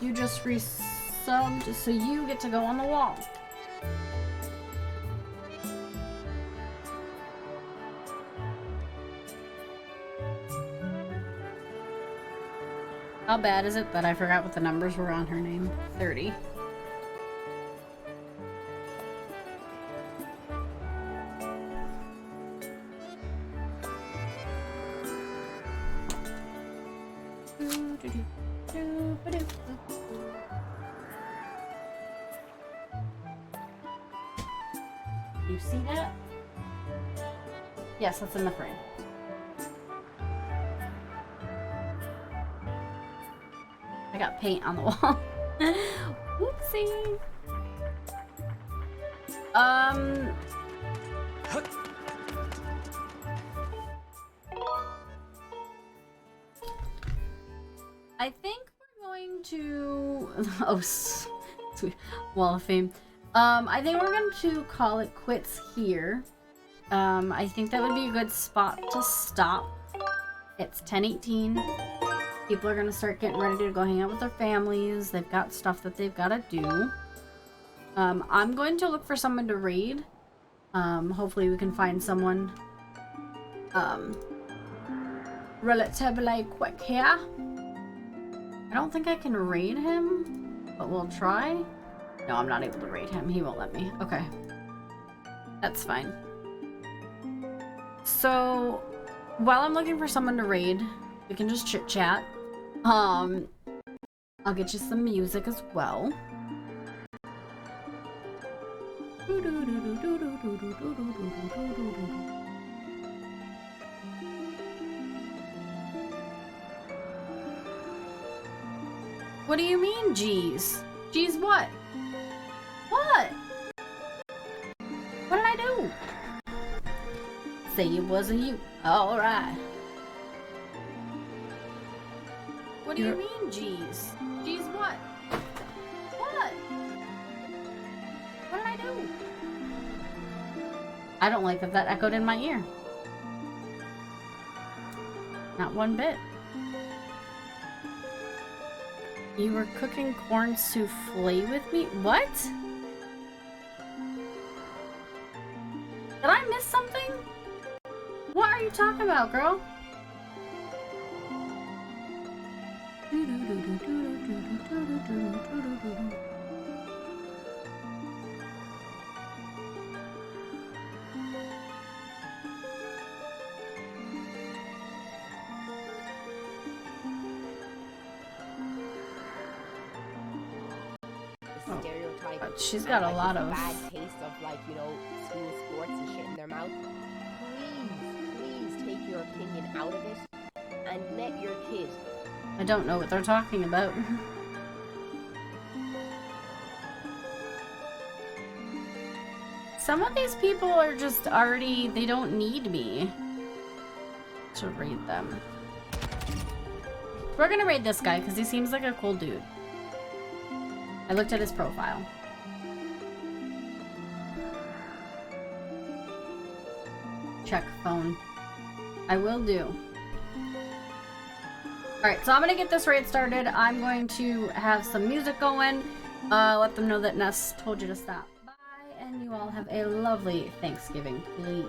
S3: You just resubbed, so you get to go on the wall. How bad is it that I forgot what the numbers were on her name? 30. You see that? Yes, that's in the frame. I got paint on the wall. Whoopsie. I think we're going to sweet Wall of Fame. I think we're going to call it quits here. I think that would be a good spot to stop. It's 10:18. People are going to start getting ready to go hang out with their families. They've got stuff that they've got to do. I'm going to look for someone to raid. Hopefully we can find someone relatively quick here. I don't think I can raid him, but we'll try. No, I'm not able to raid him. He won't let me. Okay. That's fine. So, while I'm looking for someone to raid, we can just chit-chat. I'll get you some music as well. What do you mean, geez? Geez, what? What? What did I do? Say it wasn't you. Alright. What do you mean, geez? Geez, what? What? What did I do? I don't like that echoed in my ear. Not one bit. You were cooking corn souffle with me? What? Did I miss something? What are you talking about, girl? She's got a lot of
S7: bad taste of, like, you know, school sports and shit in their mouth. Please take your opinion out of it and let your kid.
S3: I don't know what they're talking about. Some of these people are just already, they don't need me to raid them. We're gonna raid this guy because he seems like a cool dude. I looked at his profile. Check phone. I will do. Alright, so I'm gonna get this raid started. I'm going to have some music going. Let them know that Ness told you to stop by, and you all have a lovely Thanksgiving, please.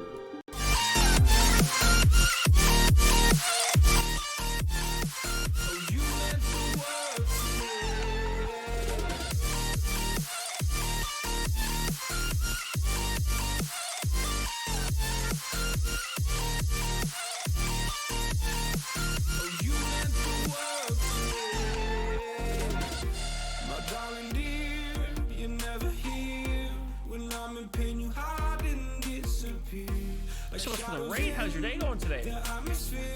S8: Thanks so much for the raid. How's your day going today?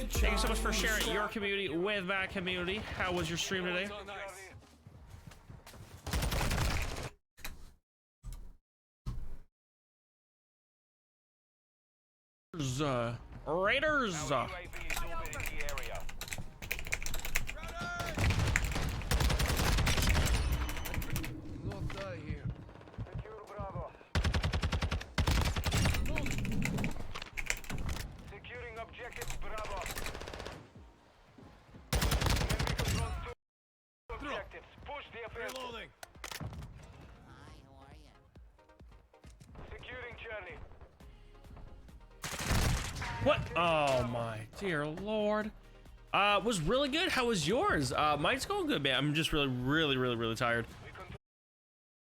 S8: Thank you so much for sharing your community with my community. How was your stream today? Raiders! What? Oh my dear lord. Was really good. How was yours? Mine's going good, man. I'm just really tired.